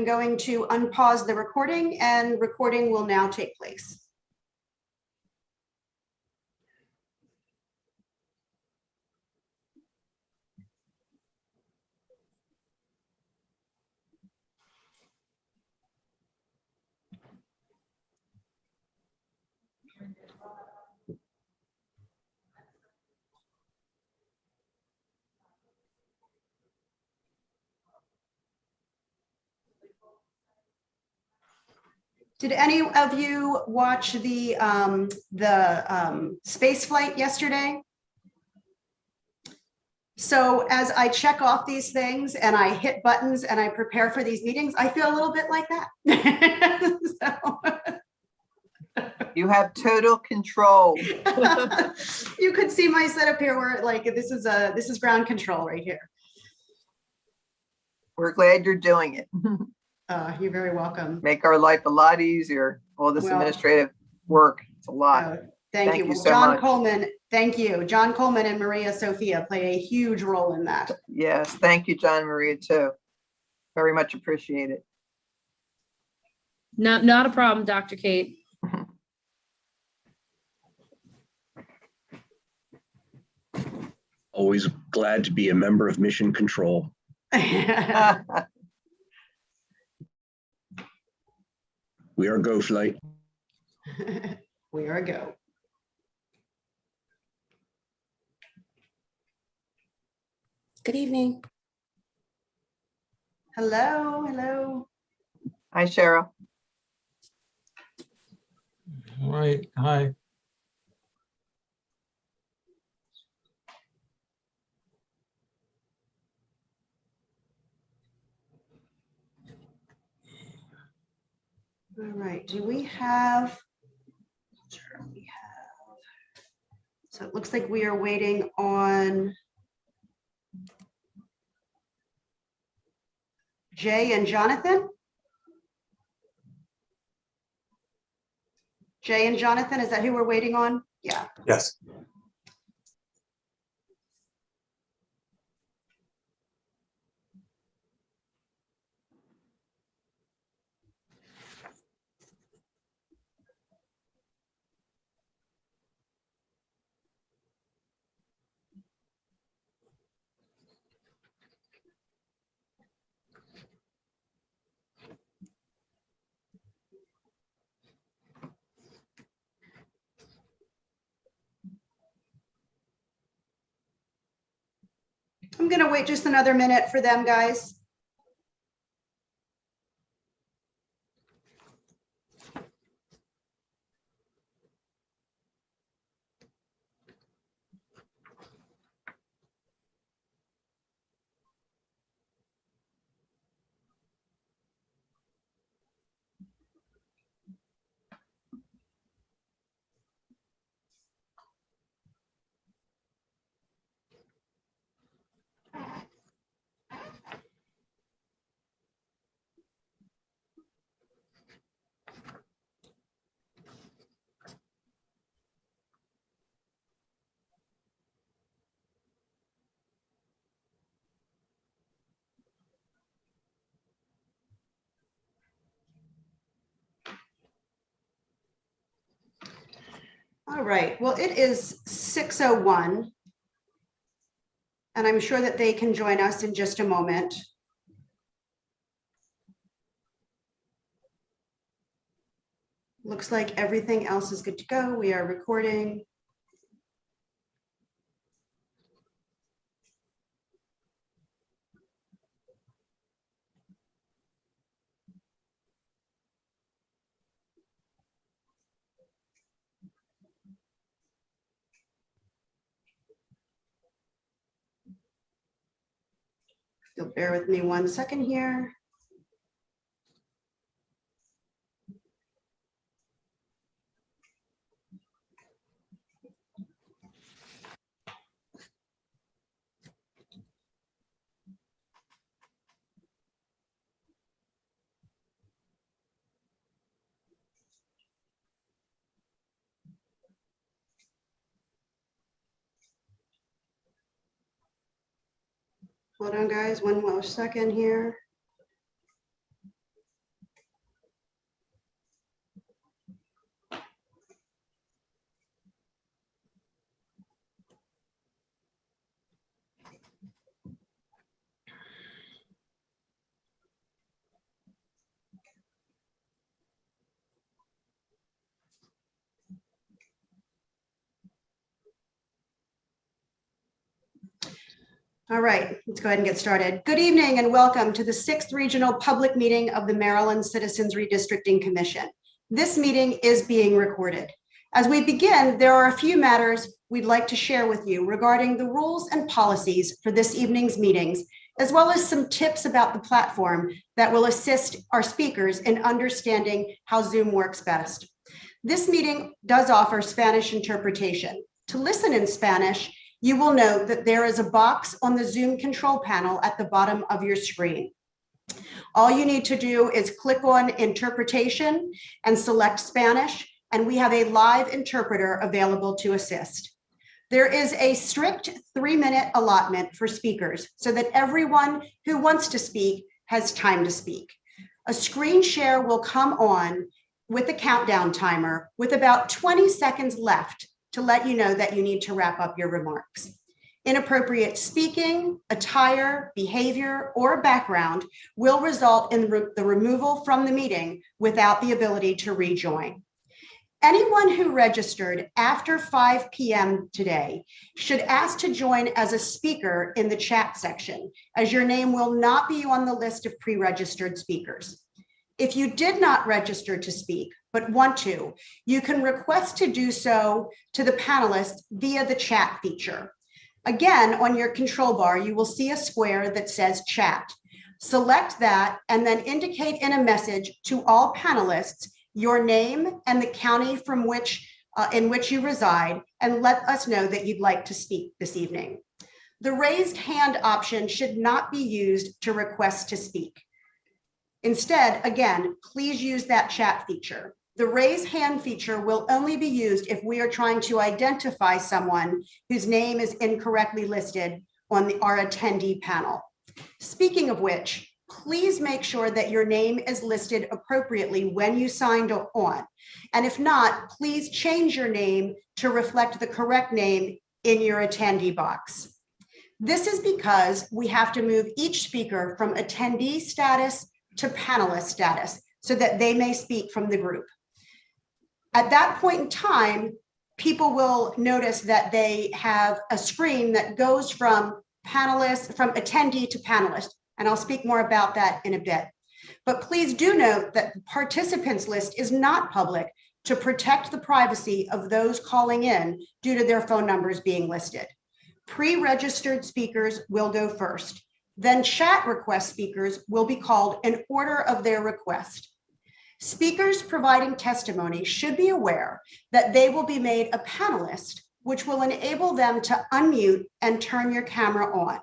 going to unpause the recording, and recording will now take place. Did any of you watch the space flight yesterday? So as I check off these things and I hit buttons and I prepare for these meetings, I feel a little bit like that. So. You have total control. You could see my setup here where like this is ground control right here. We're glad you're doing it. You're very welcome. Make our life a lot easier. All this administrative work. It's a lot. Thank you. Well, so John much. Coleman, thank you. John Coleman and Maria Sophia played a huge role in that. Yes, thank you, John and Maria, too. Very much appreciate it. Not a problem, Dr. Kate. Always glad to be a member of Mission Control. We are Go Flight. We are Go. Good evening. Hello, hello. Hi, Cheryl. All right, hi. All right, do we have, sure we have, so it looks like we are waiting on Jay and Jonathan. Jay and Jonathan, is that who we're waiting on? Yeah. Yes. I'm going to wait just another minute for them, guys. All right, well, it is 6:01, and I'm sure that they can join us in just a moment. Looks like everything else is good to go. We are recording. You'll bear with me 1 second here. Hold on, guys, one more second here. All right, let's go ahead and get started. Good evening and welcome to the 6th Regional Public Meeting of the Maryland Citizens Redistricting Commission. This meeting is being recorded. As we begin, there are a few matters we'd like to share with you regarding the rules and policies for this evening's meetings, as well as some tips about the platform that will assist our speakers in understanding how Zoom works best. This meeting does offer Spanish interpretation. To listen in Spanish, you will note that there is a box on the Zoom control panel at the bottom of your screen. All you need to do is click on interpretation and select Spanish, and we have a live interpreter available to assist. There is a strict 3-minute allotment for speakers so that everyone who wants to speak has time to speak. A screen share will come on with a countdown timer with about 20 seconds left to let you know that you need to wrap up your remarks. Inappropriate speaking, attire, behavior, or background will result in the removal from the meeting without the ability to rejoin. Anyone who registered after 5 p.m. today should ask to join as a speaker in the chat section, as your name will not be on the list of pre-registered speakers. If you did not register to speak, but want to, you can request to do so to the panelists via the chat feature. Again, on your control bar, you will see a square that says chat. Select that and then indicate in a message to all panelists your name and the county from in which you reside, and let us know that you'd like to speak this evening. The raised hand option should not be used to request to speak. Instead, again, please use that chat feature. The raise hand feature will only be used if we are trying to identify someone whose name is incorrectly listed on our attendee panel. Speaking of which, please make sure that your name is listed appropriately when you signed on. And if not, please change your name to reflect the correct name in your attendee box. This is because we have to move each speaker from attendee status to panelist status so that they may speak from the group. At that point in time, people will notice that they have a screen that goes from attendee to panelist, and I'll speak more about that in a bit. But please do note that the participants list is not public to protect the privacy of those calling in due to their phone numbers being listed. Pre-registered speakers will go first. Then chat request speakers will be called in order of their request. Speakers providing testimony should be aware that they will be made a panelist, which will enable them to unmute and turn your camera on.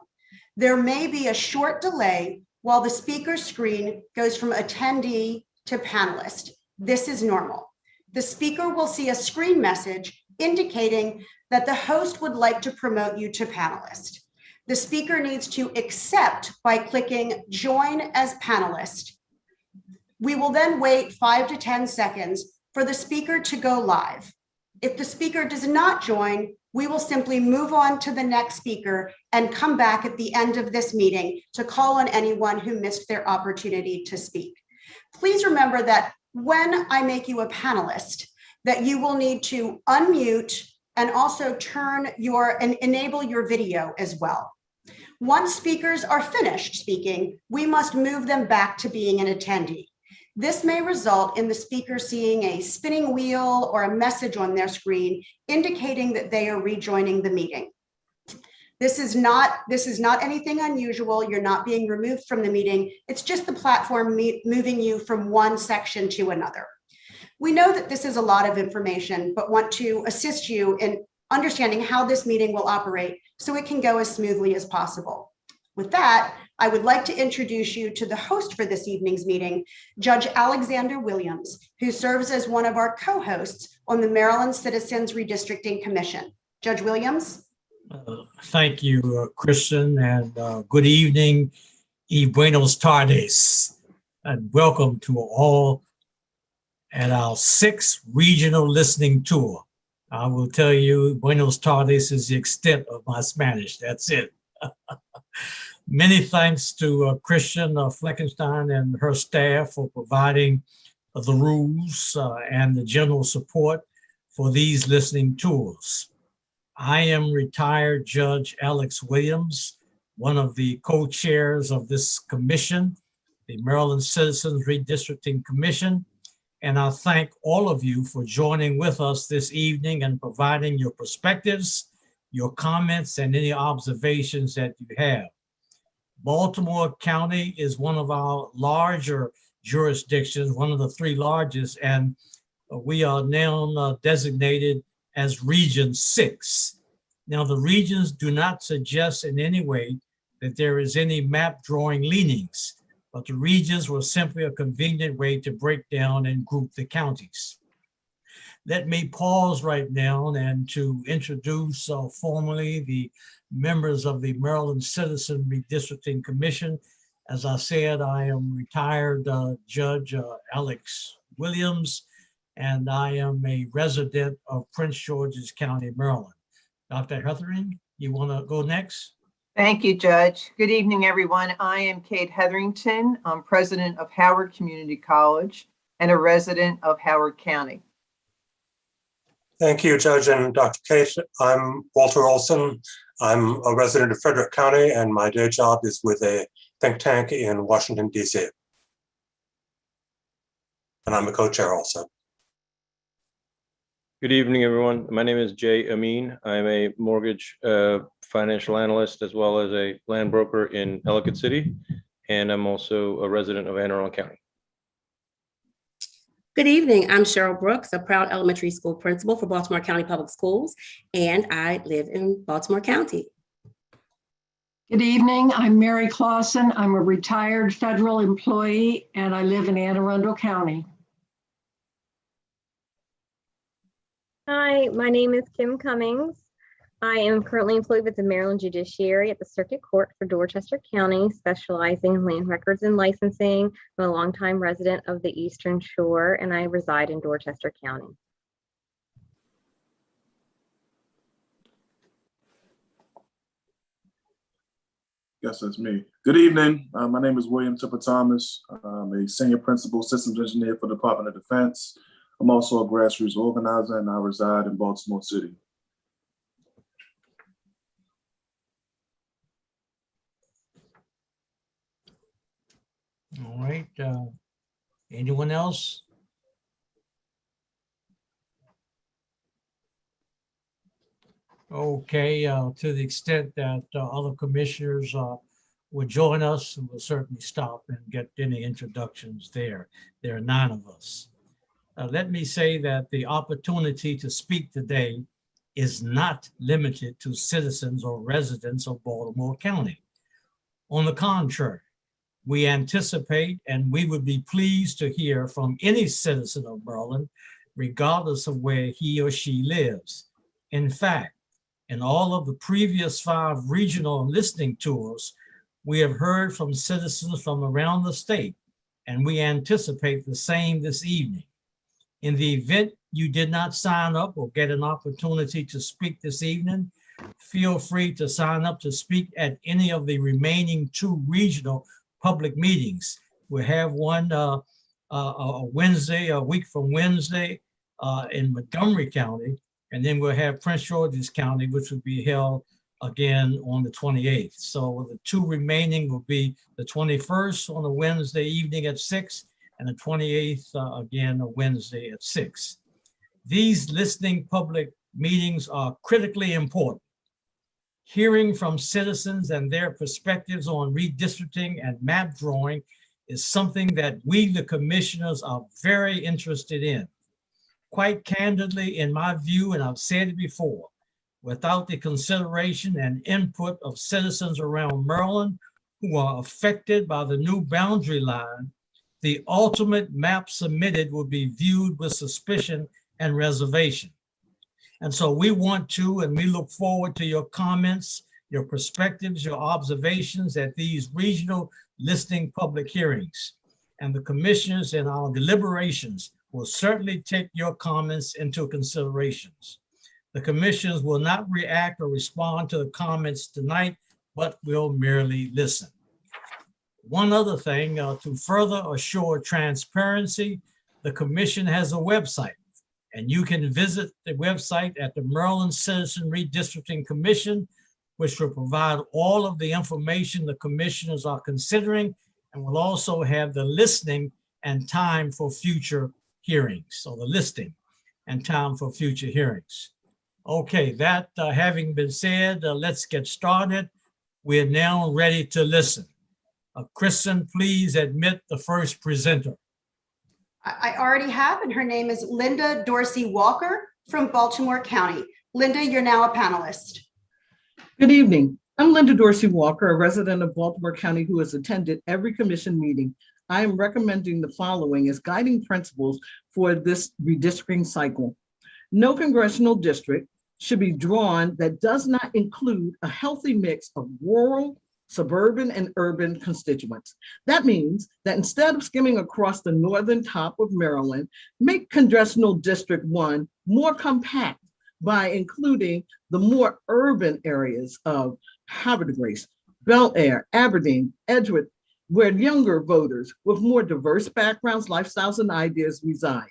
There may be a short delay while the speaker screen goes from attendee to panelist. This is normal. The speaker will see a screen message indicating that the host would like to promote you to panelist. The speaker needs to accept by clicking join as panelist. We will then wait 5 to 10 seconds for the speaker to go live. If the speaker does not join, we will simply move on to the next speaker and come back at the end of this meeting to call on anyone who missed their opportunity to speak. Please remember that when I make you a panelist, that you will need to unmute and also enable your video as well. Once speakers are finished speaking, we must move them back to being an attendee. This may result in the speaker seeing a spinning wheel or a message on their screen indicating that they are rejoining the meeting. This is not anything unusual. You're not being removed from the meeting. It's just the platform moving you from one section to another. We know that this is a lot of information, but want to assist you in understanding how this meeting will operate so it can go as smoothly as possible. With that, I would like to introduce you to the host for this evening's meeting, Judge Alexander Williams, who serves as one of our co-hosts on the Maryland Citizens Redistricting Commission. Judge Williams. Thank you, Kristen, and good evening y buenos tardes, and welcome to all at our 6th regional listening tour. I will tell you, buenos tardes is the extent of my Spanish. That's it. Many thanks to Christian Fleckenstein and her staff for providing the rules and the general support for these listening tours. I am retired Judge Alex Williams, one of the co-chairs of this commission, the Maryland Citizens Redistricting Commission. And I thank all of you for joining with us this evening and providing your perspectives, your comments, and any observations that you have. Baltimore County is one of our larger jurisdictions, one of the 3 largest, and we are now designated as Region 6. Now, the regions do not suggest in any way that there is any map drawing leanings, but the regions were simply a convenient way to break down and group the counties. Let me pause right now and to introduce formally the members of the Maryland Citizen Redistricting Commission. As I said, I am retired Judge Alex Williams, and I am a resident of Prince George's County, Maryland. Dr. Hetherington, you want to go next? Thank you, Judge. Good evening, everyone. I am Kate Hetherington. I'm president of Howard Community College and a resident of Howard County. Thank you, Judge and Dr. Kate. I'm Walter Olson. I'm a resident of Frederick County, and my day job is with a think tank in Washington, D.C. And I'm a co-chair also. Good evening, everyone. My name is Jay Amin. I'm a mortgage financial analyst as well as a land broker in Ellicott City, and I'm also a resident of Anne Arundel County. Good evening. I'm Cheryl Brooks, a proud elementary school principal for Baltimore County Public Schools, and I live in Baltimore County. Good evening. I'm Mary Clausen. I'm a retired federal employee, and I live in Anne Arundel County. Hi, my name is Kim Cummings. I am currently employed with the Maryland Judiciary at the Circuit Court for Dorchester County, specializing in land records and licensing. I'm a longtime resident of the Eastern Shore, and I reside in Dorchester County. Yes, that's me. Good evening. My name is William Tipper Thomas. I'm a senior principal systems engineer for the Department of Defense. I'm also a grassroots organizer, and I reside in Baltimore City. All right. Anyone else? Okay, to the extent that other commissioners would join us, we'll certainly stop and get any introductions there. There are 9 of us. Let me say that the opportunity to speak today is not limited to citizens or residents of Baltimore County. On the contrary, we anticipate and we would be pleased to hear from any citizen of Maryland, regardless of where he or she lives. In fact, in all of the previous 5 regional listening tours, we have heard from citizens from around the state, and we anticipate the same this evening. In the event you did not sign up or get an opportunity to speak this evening, feel free to sign up to speak at any of the remaining 2 regional public meetings. We have one Wednesday, a week from Wednesday in Montgomery County, and then we'll have Prince George's County, which will be held again on the 28th. So the 2 remaining will be the 21st on a Wednesday evening at 6, and the 28th again a Wednesday at 6. These listening public meetings are critically important. Hearing from citizens and their perspectives on redistricting and map drawing is something that we, the commissioners, are very interested in. Quite candidly, in my view, and I've said it before, without the consideration and input of citizens around Maryland who are affected by the new boundary line, the ultimate map submitted will be viewed with suspicion and reservation. And so we want to, and we look forward to your comments, your perspectives, your observations at these regional listening public hearings. And the commissioners in our deliberations will certainly take your comments into considerations. The commissioners will not react or respond to the comments tonight, but will merely listen. One other thing, to further assure transparency, the commission has a website. And you can visit the website at the Maryland Citizen Redistricting Commission which will provide all of the information the commissioners are considering, and will also have the listening and time for future hearings. So the listing and time for future hearings. Okay, that having been said, let's get started. We're now ready to listen. Kristen, please admit the first presenter. I already have, and her name is Linda Dorsey Walker from Baltimore County. Linda, you're now a panelist. Good evening. I'm Linda Dorsey Walker, a resident of Baltimore County who has attended every commission meeting. I am recommending the following as guiding principles for this redistricting cycle. No congressional district should be drawn that does not include a healthy mix of rural, suburban, and urban constituents. That means that instead of skimming across the northern top of Maryland, make Congressional District 1 more compact by including the more urban areas of Havre de Grace, Bel Air, Aberdeen, Edgewood, where younger voters with more diverse backgrounds, lifestyles, and ideas reside.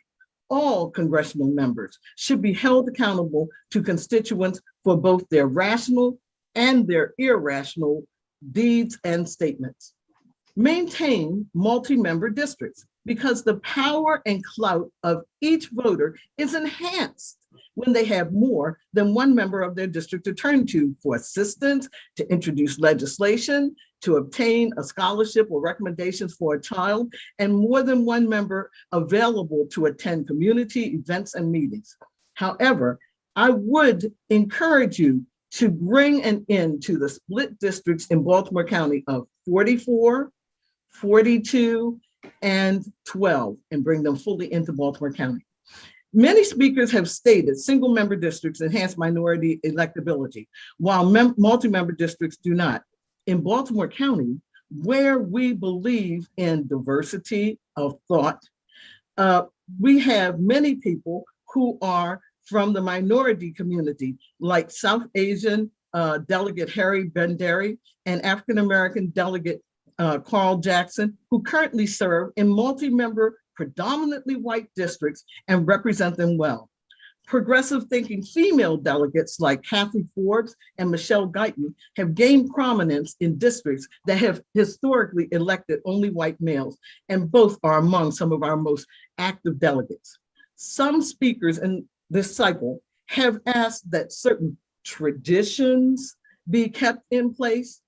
All congressional members should be held accountable to constituents for both their rational and their irrational deeds and statements. Maintain multi-member districts because the power and clout of each voter is enhanced when they have more than one member of their district to turn to for assistance, to introduce legislation, to obtain a scholarship or recommendations for a child, and more than one member available to attend community events and meetings. However, I would encourage you to bring an end to the split districts in Baltimore County of 44, 42, and 12, and bring them fully into Baltimore County. Many speakers have stated single member districts enhance minority electability, while multi-member districts do not. In Baltimore County, where we believe in diversity of thought, we have many people who are from the minority community, like South Asian Delegate Harry Benderi and African-American Delegate Carl Jackson, who currently serve in multi-member, predominantly white districts and represent them well. Progressive thinking female delegates like Kathy Forbes and Michelle Guyton have gained prominence in districts that have historically elected only white males, and both are among some of our most active delegates. Some speakers in this cycle have asked that certain traditions be kept in place.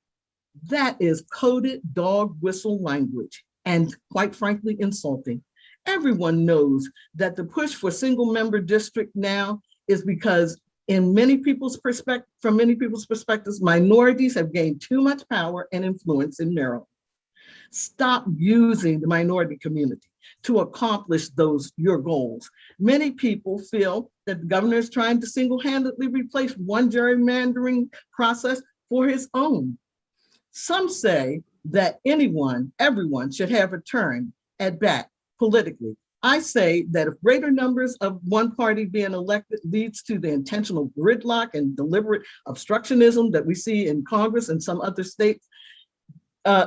That is coded dog whistle language and, quite frankly, insulting. Everyone knows that the push for single member district now is because from many people's perspectives, minorities have gained too much power and influence in Maryland. Stop using the minority community to accomplish your goals. Many people feel that the governor is trying to single-handedly replace one gerrymandering process for his own. Some say that everyone should have a turn at bat politically. I say that if greater numbers of one party being elected leads to the intentional gridlock and deliberate obstructionism that we see in Congress and some other states,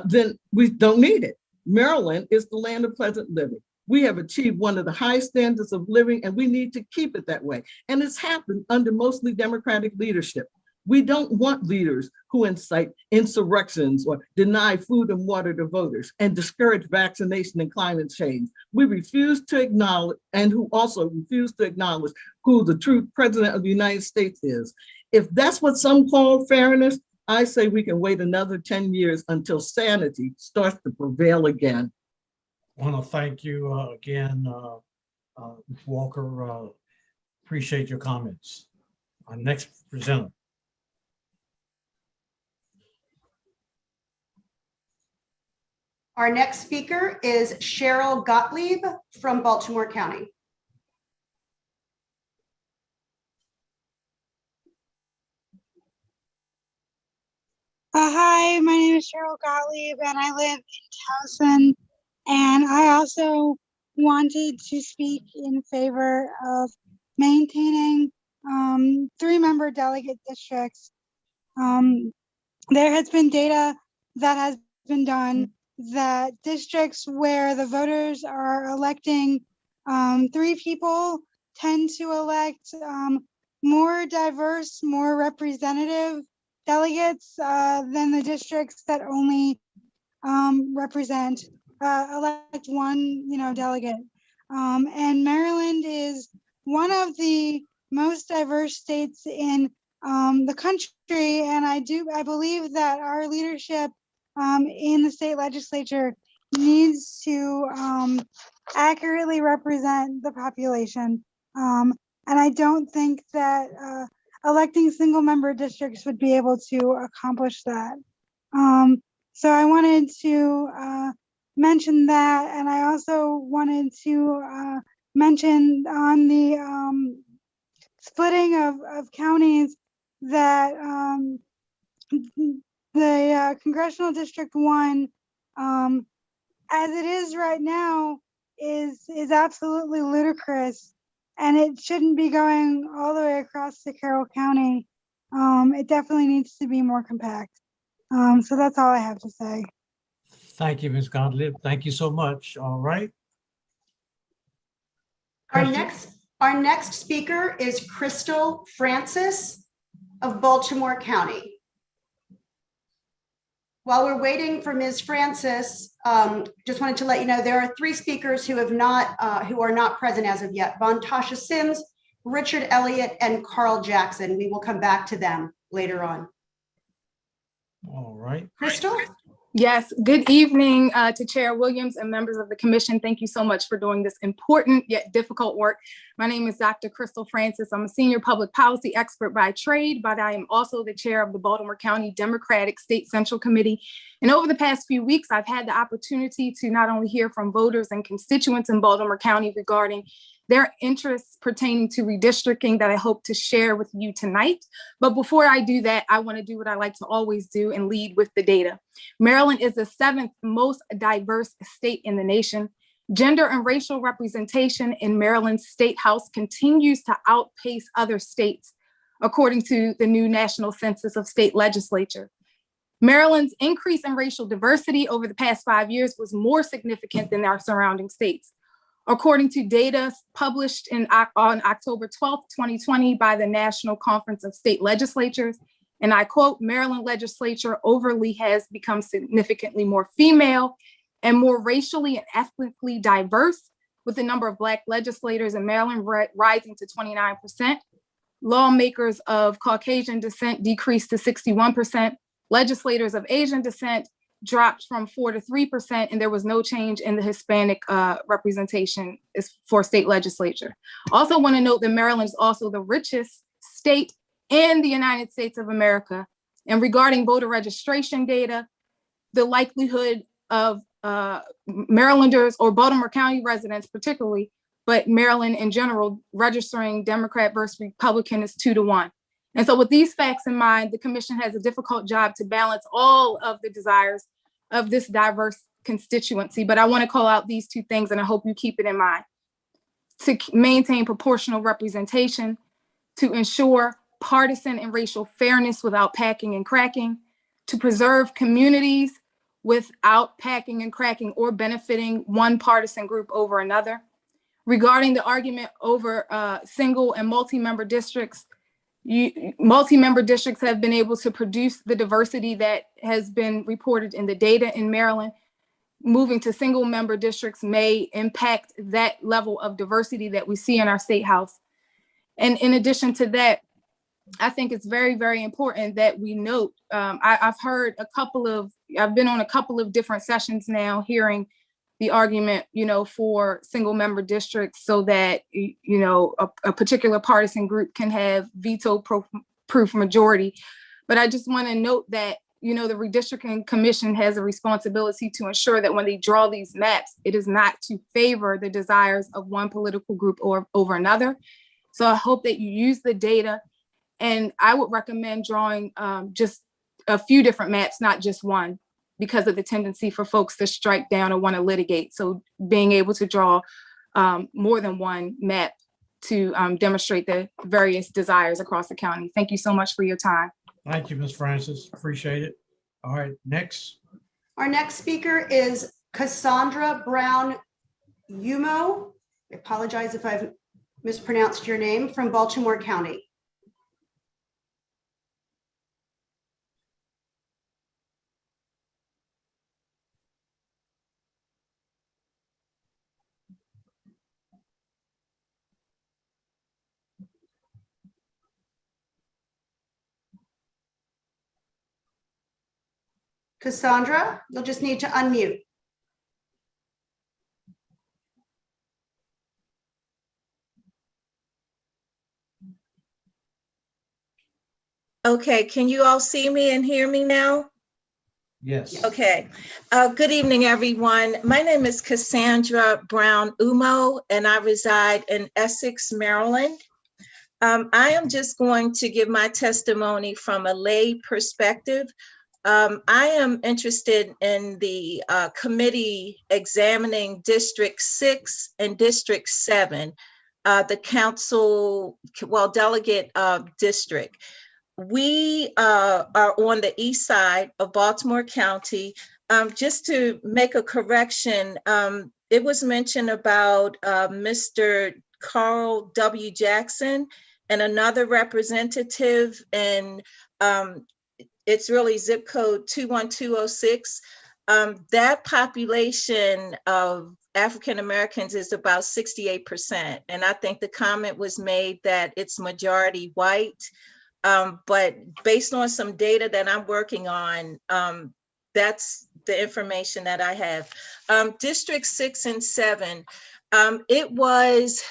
then we don't need it. Maryland is the land of pleasant living. We have achieved one of the highest standards of living, and we need to keep it that way. And it's happened under mostly Democratic leadership. We don't want leaders who incite insurrections or deny food and water to voters and discourage vaccination and climate change. We refuse to acknowledge, and who also refuse to acknowledge who the true president of the United States is. If that's what some call fairness, I say we can wait another 10 years until sanity starts to prevail again. I want to thank you again, Ms. Walker. Appreciate your comments. Our next presenter. Our next speaker is Cheryl Gottlieb from Baltimore County. Hi, my name is Cheryl Gottlieb and I live in Towson. And I also wanted to speak in favor of maintaining 3-member delegate districts. There has been data that has been done that districts where the voters are electing 3 people tend to elect more diverse, more representative delegates than the districts that only elect one, delegate. And Maryland is one of the most diverse states in the country, and I believe that our leadership in the state legislature needs to accurately represent the population. And I don't think that electing single member districts would be able to accomplish that. So I wanted to mention that, and I also wanted to mention on the splitting of counties that the Congressional District 1, as it is right now, is absolutely ludicrous, and it shouldn't be going all the way across to Carroll County. It definitely needs to be more compact. So that's all I have to say. Thank you, Ms. Gottlieb. Thank you so much. All right. Our next speaker is Crystal Francis of Baltimore County. While we're waiting for Ms. Francis, just wanted to let you know there are 3 speakers who are not present as of yet: Vontasha Sims, Richard Elliott, and Carl Jackson. We will come back to them later on. All right. Crystal? Yes, good evening to Chair Williams and members of the commission. Thank you so much for doing this important yet difficult work. My name is Dr. Crystal Francis. I'm a senior public policy expert by trade, but I am also the chair of the Baltimore County Democratic State Central Committee. And over the past few weeks, I've had the opportunity to not only hear from voters and constituents in Baltimore County regarding their interests pertaining to redistricting that I hope to share with you tonight. But before I do that, I want to do what I like to always do and lead with the data. Maryland is the 7th most diverse state in the nation. Gender and racial representation in Maryland's state house continues to outpace other states, according to the new National Census of State Legislature. Maryland's increase in racial diversity over the past 5 years was more significant than our surrounding states. According to data published on October 12, 2020 by the National Conference of State Legislatures, and I quote, Maryland legislature overly has become significantly more female and more racially and ethnically diverse, with the number of Black legislators in Maryland rising to 29%. Lawmakers of Caucasian descent decreased to 61%. Legislators of Asian descent dropped from 4% to 3%, and there was no change in the Hispanic representation for state legislature. Also want to note that Maryland is also the richest state in the United States of America. And regarding voter registration data, the likelihood of Marylanders or Baltimore County residents particularly, but Maryland in general, registering Democrat versus Republican is 2 to 1. And so with these facts in mind, the commission has a difficult job to balance all of the desires of this diverse constituency. But I want to call out these 2 things, and I hope you keep it in mind. To maintain proportional representation, to ensure partisan and racial fairness without packing and cracking, to preserve communities without packing and cracking or benefiting one partisan group over another. Regarding the argument over single and multi-member districts, multi-member districts have been able to produce the diversity that has been reported in the data in Maryland. Moving to single member districts may impact that level of diversity that we see in our state house. And in addition to that, I think it's very, very important that we note, I've been on a couple of different sessions now hearing the argument, for single member districts so that, a particular partisan group can have veto-proof majority. But I just want to note that, the Redistricting Commission has a responsibility to ensure that when they draw these maps, it is not to favor the desires of one political group or over another. So I hope that you use the data, and I would recommend drawing just a few different maps, not just one, because of the tendency for folks to strike down or want to litigate. So being able to draw more than one map to demonstrate the various desires across the county. Thank you so much for your time. Thank you, Ms. Francis. Appreciate it. All right, next. Our next speaker is Cassandra Brown Umo. I apologize if I've mispronounced your name, from Baltimore County. Cassandra, you'll just need to unmute. Okay, can you all see me and hear me now? Yes. Okay. Good evening, everyone. My name is Cassandra Brown Umo, and I reside in Essex, Maryland. I am just going to give my testimony from a lay perspective. I am interested in the committee examining District 6 and District 7, the council, well, delegate district. We are on the east side of Baltimore County. Just to make a correction, it was mentioned about Mr. Carl W. Jackson and another representative, and it's really zip code 21206. That population of African Americans is about 68%. And I think the comment was made that it's majority white. But based on some data that I'm working on, that's the information that I have. District 6 and 7, it was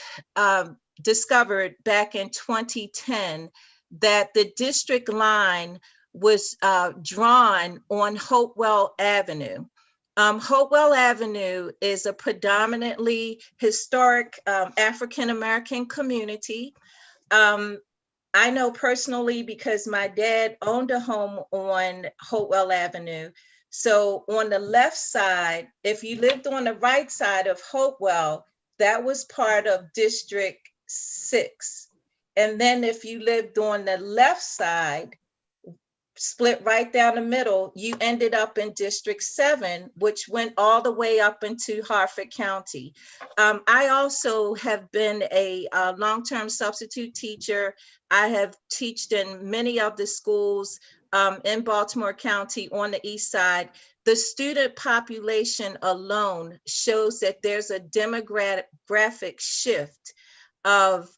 discovered back in 2010 that the district line was drawn on Hopewell Avenue. Hopewell Avenue is a predominantly historic African-American community. I know personally because my dad owned a home on Hopewell Avenue. So on the left side, if you lived on the right side of Hopewell, that was part of District 6. And then if you lived on the left side, split right down the middle, you ended up in District 7, which went all the way up into Harford County. I also have been a long-term substitute teacher. I have taught in many of the schools in Baltimore County on the east side. The student population alone shows that there's a demographic shift of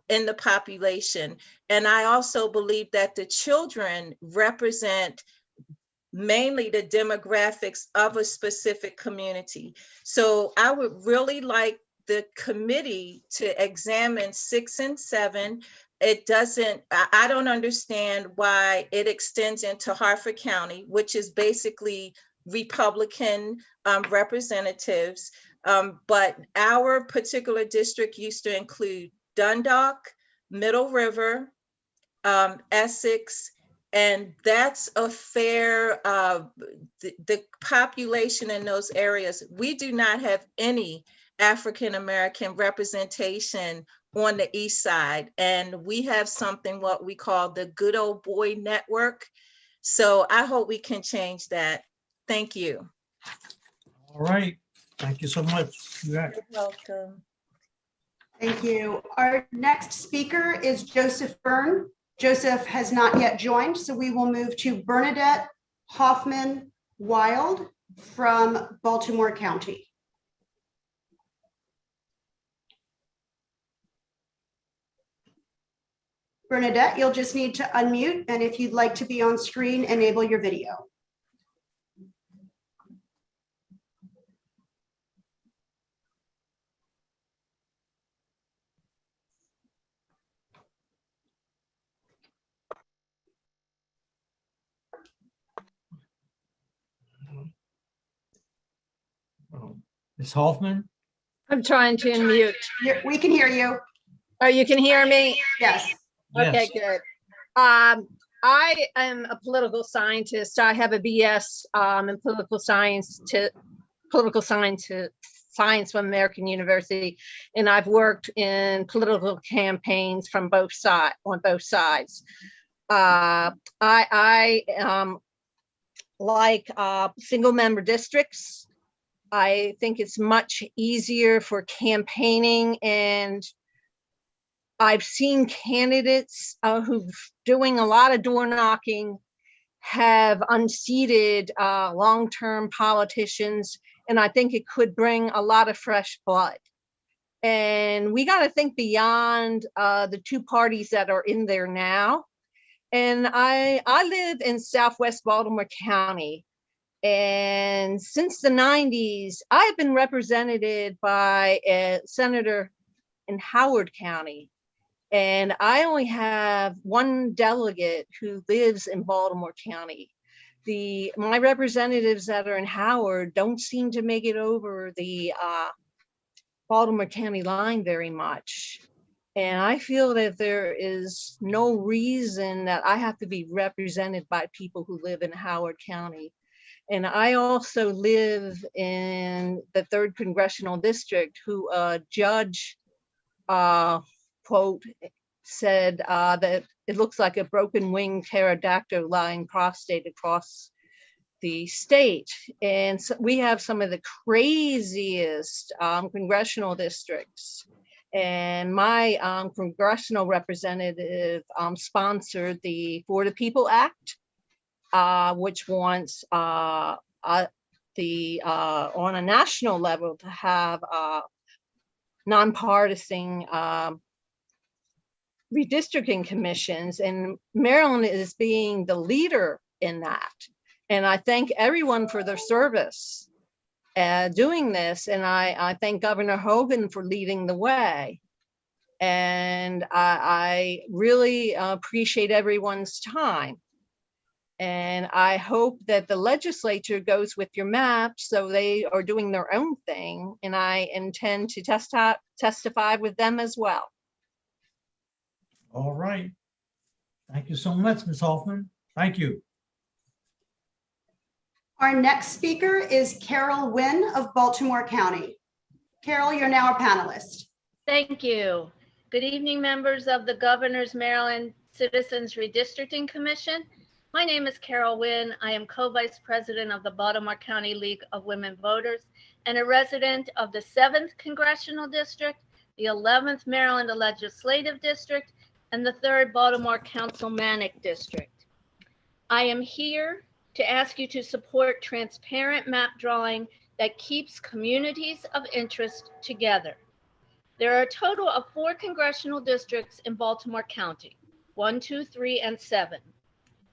in the population. And I also believe that the children represent mainly the demographics of a specific community. So I would really like the committee to examine 6 and 7. It doesn't, I don't understand why it extends into Harford County, which is basically Republican representatives. But our particular district used to include Dundalk, Middle River, Essex, and that's a fair, the population in those areas. We do not have any African-American representation on the east side, and we have something what we call the Good Old Boy Network. So I hope we can change that. Thank you. All right. Thank you so much. You're welcome. Thank you. Our next speaker is Joseph Byrne. Joseph has not yet joined, so we will move to Bernadette Hoffman Wild from Baltimore County. Bernadette, you'll just need to unmute, and if you'd like to be on screen, enable your video. Ms. Hoffman? I'm trying to unmute. We can hear you. Oh, you can hear me? Yes. Okay, Yes. good. I am a political scientist. I have a BS in political science from American University, and I've worked in political campaigns from both sides. I like single member districts. I think it's much easier for campaigning, and I've seen candidates who doing a lot of door knocking have unseated long-term politicians, and I think it could bring a lot of fresh blood. And we got to think beyond the two parties that are in there now. And I live in Southwest Baltimore County, And since the 90s, I've been represented by a senator in Howard County. And I only have one delegate who lives in Baltimore County. My representatives that are in Howard don't seem to make it over the Baltimore County line very much. And I feel that there is no reason that I have to be represented by people who live in Howard County. And I also live in the 3rd Congressional District, who a judge, quote, said that it looks like a broken wing pterodactyl lying prostrate across the state. And so we have some of the craziest congressional districts. And my congressional representative sponsored the For the People Act, which wants on a national level to have nonpartisan redistricting commissions, and Maryland is being the leader in that. And I thank everyone for their service doing this. And I thank Governor Hogan for leading the way. And I really appreciate everyone's time. And I hope that the legislature goes with your map, so they are doing their own thing. And I intend to testify with them as well. All right. Thank you so much, Ms. Hoffman. Thank you. Our next speaker is Carol Nguyen of Baltimore County. Carol, you're now a panelist. Thank you. Good evening, members of the Governor's Maryland Citizens Redistricting Commission. My name is Carol Nguyen. I am co-vice president of the Baltimore County League of Women Voters and a resident of the 7th Congressional District, the 11th Maryland Legislative District, and the 3rd Baltimore Councilmanic District. I am here to ask you to support transparent map drawing that keeps communities of interest together. There are a total of 4 congressional districts in Baltimore County, 1, 2, 3, and 7.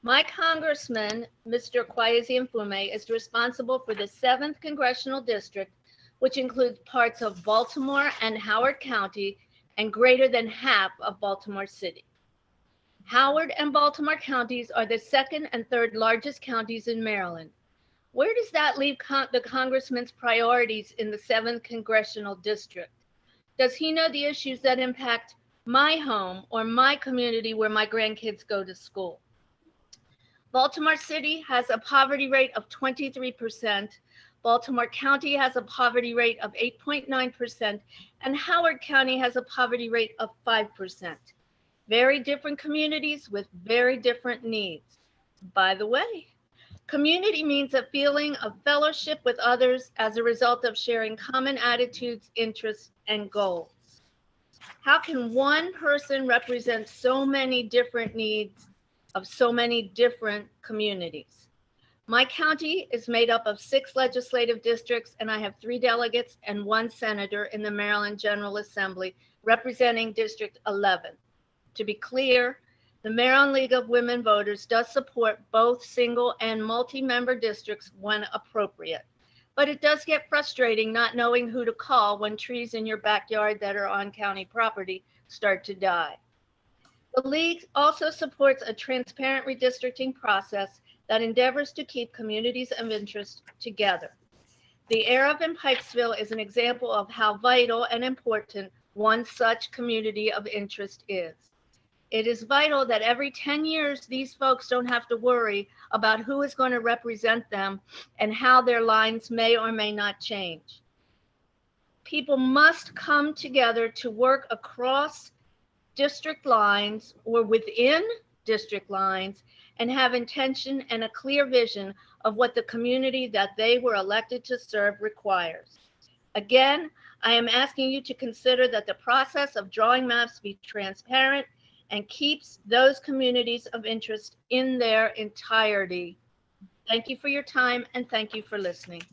My congressman, Mr. Kwesi Mfume, is responsible for the 7th Congressional District, which includes parts of Baltimore and Howard County and greater than half of Baltimore City. Howard and Baltimore counties are the 2nd and 3rd largest counties in Maryland. Where does that leave the congressman's priorities in the 7th Congressional District? Does he know the issues that impact my home or my community where my grandkids go to school? Baltimore City has a poverty rate of 23%. Baltimore County has a poverty rate of 8.9%, and Howard County has a poverty rate of 5%. Very different communities with very different needs. By the way, community means a feeling of fellowship with others as a result of sharing common attitudes, interests, and goals. How can one person represent so many different needs of so many different communities? My county is made up of 6 legislative districts, and I have 3 delegates and 1 senator in the Maryland General Assembly representing District 11. To be clear, the Maryland League of Women Voters does support both single and multi-member districts when appropriate, but it does get frustrating not knowing who to call when trees in your backyard that are on county property start to die. The League also supports a transparent redistricting process that endeavors to keep communities of interest together. The Arab in Pikesville is an example of how vital and important one such community of interest is. It is vital that every 10 years, these folks don't have to worry about who is going to represent them and how their lines may or may not change. People must come together to work across district lines or within district lines and have intention and a clear vision of what the community that they were elected to serve requires. Again, I am asking you to consider that the process of drawing maps be transparent and keeps those communities of interest in their entirety. Thank you for your time and thank you for listening.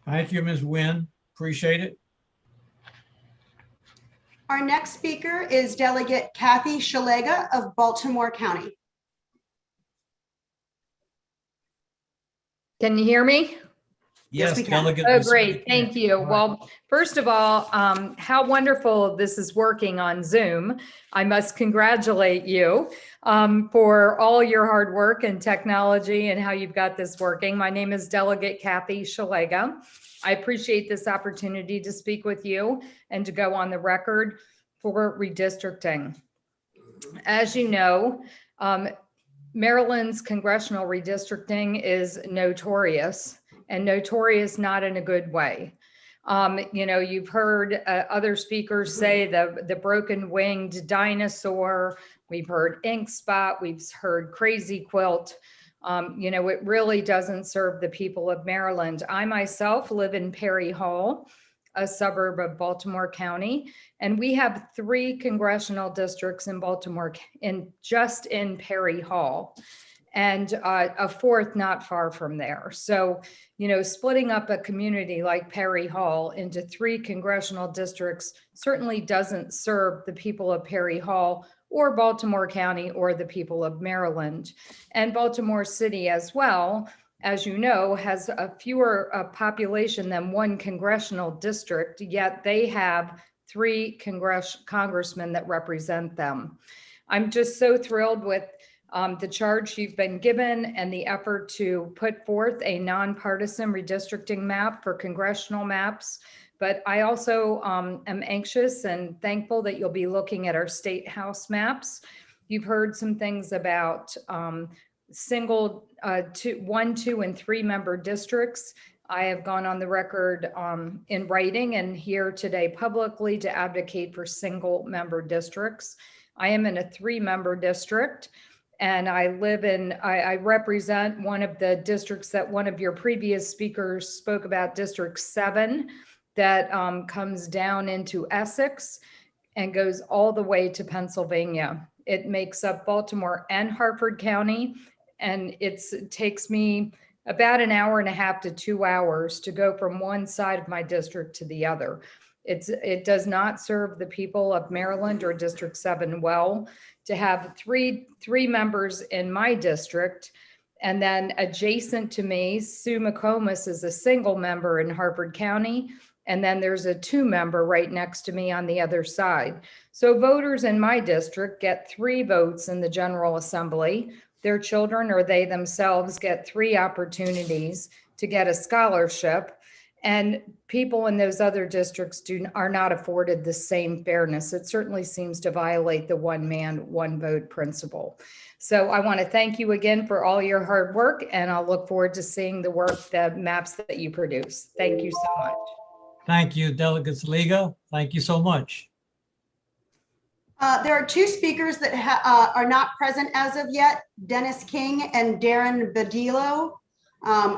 Thank you, Ms. Nguyen. Appreciate it. Our next speaker is Delegate Cathy Szeliga of Baltimore County. Can you hear me? Yes, we can. Delegate. Oh, we certainly great. can. Thank you. All right. Well, first of all, how wonderful this is working on Zoom. I must congratulate you for all your hard work and technology and how you've got this working. My name is Delegate Cathy Szeliga. I appreciate this opportunity to speak with you and to go on the record for redistricting. As you know, Maryland's congressional redistricting is notorious, and notorious not in a good way. You know, you've heard other speakers say the broken winged dinosaur. We've heard ink spot. We've heard crazy quilt. You know, it really doesn't serve the people of Maryland. I myself live in Perry Hall, a suburb of Baltimore County, and we have 3 congressional districts in Baltimore, just in Perry Hall, and a 4th not far from there. So, you know, splitting up a community like Perry Hall into 3 congressional districts certainly doesn't serve the people of Perry Hall or Baltimore County or the people of Maryland. And Baltimore City as well, as you know, has a fewer population than 1 congressional district, yet they have 3 congressmen that represent them. I'm just so thrilled with the charge you've been given and the effort to put forth a nonpartisan redistricting map for congressional maps. But I also am anxious and thankful that you'll be looking at our state house maps. You've heard some things about single 1, 2, and 3 member districts. I have gone on the record in writing and here today publicly to advocate for single member districts. I am in a 3-member district, and I represent one of the districts that one of your previous speakers spoke about, District 7, that comes down into Essex and goes all the way to Pennsylvania. It makes up Baltimore and Harford County, and it takes me about an hour and a half to 2 hours to go from one side of my district to the other. It does not serve the people of Maryland or District 7 well to have three members in my district. And then adjacent to me, Sue McComas is a single member in Harford County. And then there's a 2-member right next to me on the other side. So voters in my district get 3 votes in the General Assembly. Their children or they themselves get 3 opportunities to get a scholarship. And people in those other districts are not afforded the same fairness. It certainly seems to violate the 1 man, 1 vote principle. So I want to thank you again for all your hard work, and I'll look forward to seeing the maps that you produce. Thank you so much. Thank you, Delegate Szeliga. Thank you so much. There are 2 speakers that are not present as of yet, Dennis King and Darren Badillo.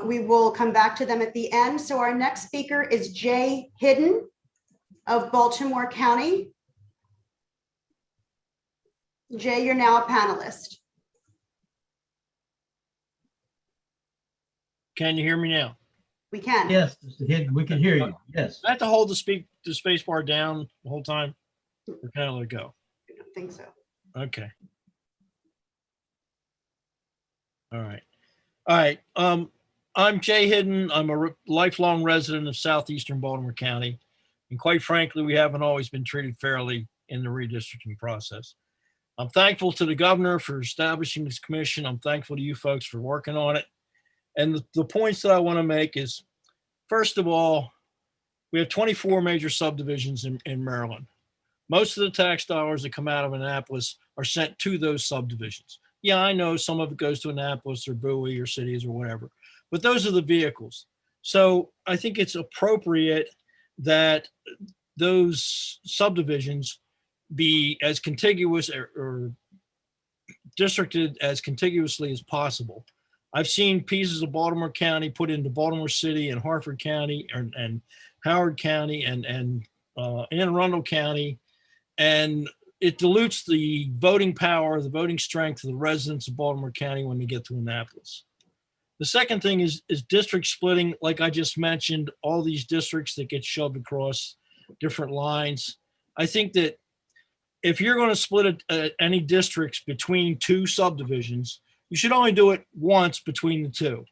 We will come back to them at the end. So our next speaker is Jay Hidden of Baltimore County. Jay, you're now a panelist. Can you hear me now? We can. Yes, Mr. Hidden, we can hear you. Yes. I have to hold the space bar down the whole time, or can I let it go? I don't think so. Okay. All right. All right. I'm Jay Hidden. I'm a lifelong resident of southeastern Baltimore County. And quite frankly, we haven't always been treated fairly in the redistricting process. I'm thankful to the governor for establishing this commission. I'm thankful to you folks for working on it. And the points that I want to make is, first of all, we have 24 major subdivisions in Maryland. Most of the tax dollars that come out of Annapolis are sent to those subdivisions. Yeah, I know some of it goes to Annapolis or Bowie or cities or whatever, but those are the vehicles. So I think it's appropriate that those subdivisions be as contiguous or districted as contiguously as possible. I've seen pieces of Baltimore County put into Baltimore City and Harford County and Howard County and Anne Arundel County, and it dilutes the voting power, the voting strength of the residents of Baltimore County when they get to Annapolis. The second thing is district splitting. Like I just mentioned, all these districts that get shoved across different lines. I think that if you're going to split any districts between 2 subdivisions, you should only do it once between the 2.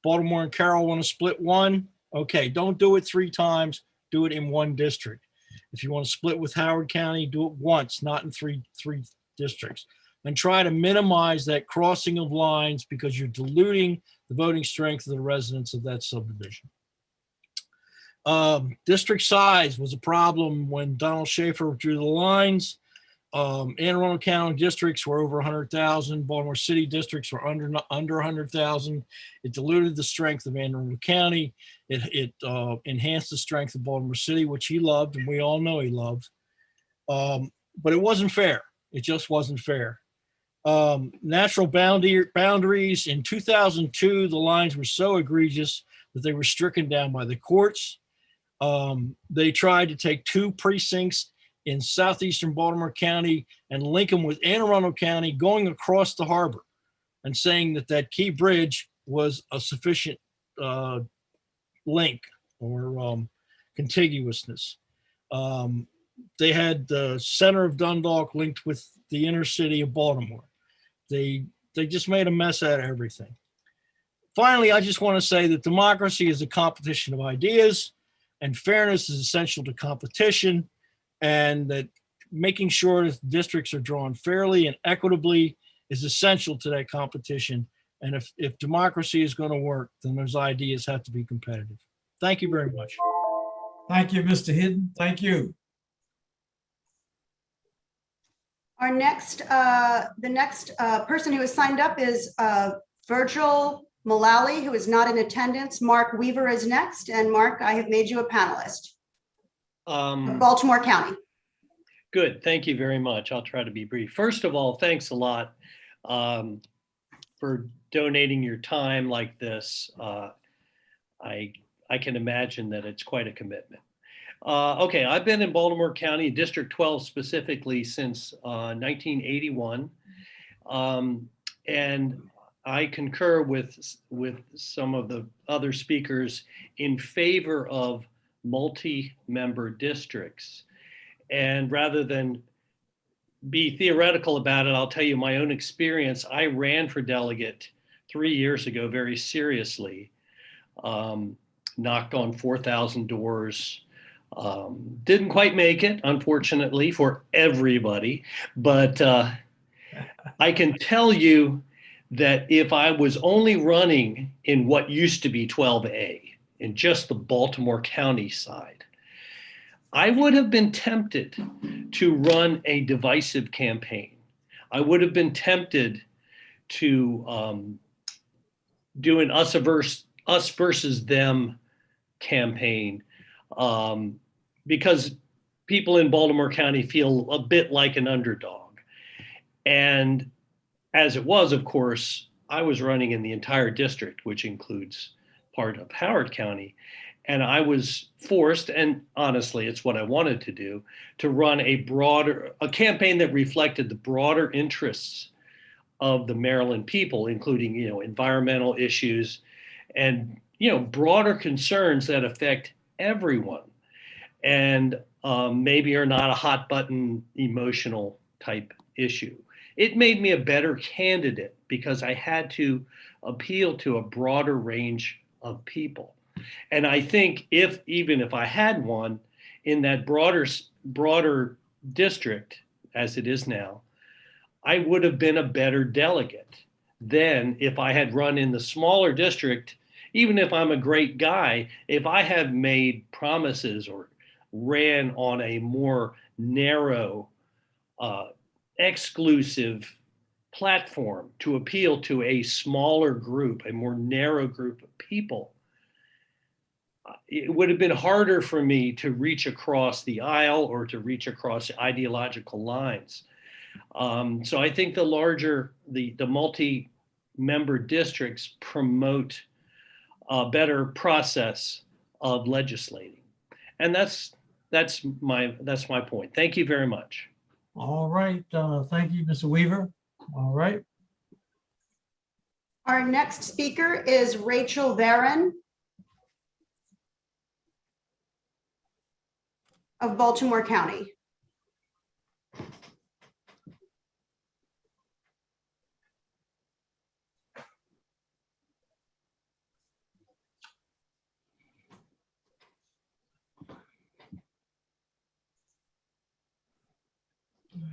Baltimore and Carroll want to split one, okay, don't do it 3 times, do it in 1 district. If you want to split with Howard County, do it once, not in three districts. And try to minimize that crossing of lines because you're diluting the voting strength of the residents of that subdivision. District size was a problem when Donald Schaefer drew the lines. Anne Arundel County districts were over 100,000. Baltimore City districts were under 100,000. It diluted the strength of Anne Arundel County. It enhanced the strength of Baltimore City, which he loved, and we all know he loved. But it wasn't fair. It just wasn't fair. Natural boundaries in 2002, the lines were so egregious that they were stricken down by the courts. They tried to take 2 precincts in southeastern Baltimore County and link them with Anne Arundel County going across the harbor and saying that that key bridge was a sufficient link or contiguousness. They had the center of Dundalk linked with the inner city of Baltimore. They just made a mess out of everything. Finally, I just want to say that democracy is a competition of ideas and fairness is essential to competition, and that making sure that districts are drawn fairly and equitably is essential to that competition. And if democracy is going to work, then those ideas have to be competitive. Thank you very much. Thank you, Mr. Hidden. Thank you. Our next, the next person who has signed up is Virgil Mullally, who is not in attendance. Mark Weaver is next. And Mark, I have made you a panelist. Baltimore County. Good. Thank you very much. I'll try to be brief. First of all, thanks a lot for donating your time like this. I can imagine that it's quite a commitment. Okay, I've been in Baltimore County, District 12 specifically, since 1981. And I concur with some of the other speakers in favor of multi-member districts. And rather than be theoretical about it, I'll tell you my own experience. I ran for delegate 3 years ago very seriously, knocked on 4,000 doors, didn't quite make it, unfortunately, for everybody. But I can tell you that if I was only running in what used to be 12A, in just the Baltimore County side, I would have been tempted to run a divisive campaign. I would have been tempted to do an us versus them campaign, because people in Baltimore County feel a bit like an underdog. And as it was, of course, I was running in the entire district, which includes part of Howard County. And I was forced, and honestly, it's what I wanted to do, to run a campaign that reflected the broader interests of the Maryland people, including, environmental issues and, broader concerns that affect everyone and maybe are not a hot button emotional type issue. It made me a better candidate because I had to appeal to a broader range of people. And I think even if I had won in that broader district, as it is now, I would have been a better delegate than if I had run in the smaller district. Even if I'm a great guy, if I had made promises or ran on a more narrow, exclusive platform to appeal to a smaller group, a more narrow group of people, it would have been harder for me to reach across the aisle or to reach across ideological lines. So I think the multi-member districts promote a better process of legislating. And that's my point. Thank you very much. All right. Thank you, Mr. Weaver. All right. Our next speaker is Rachel Barron of Baltimore County.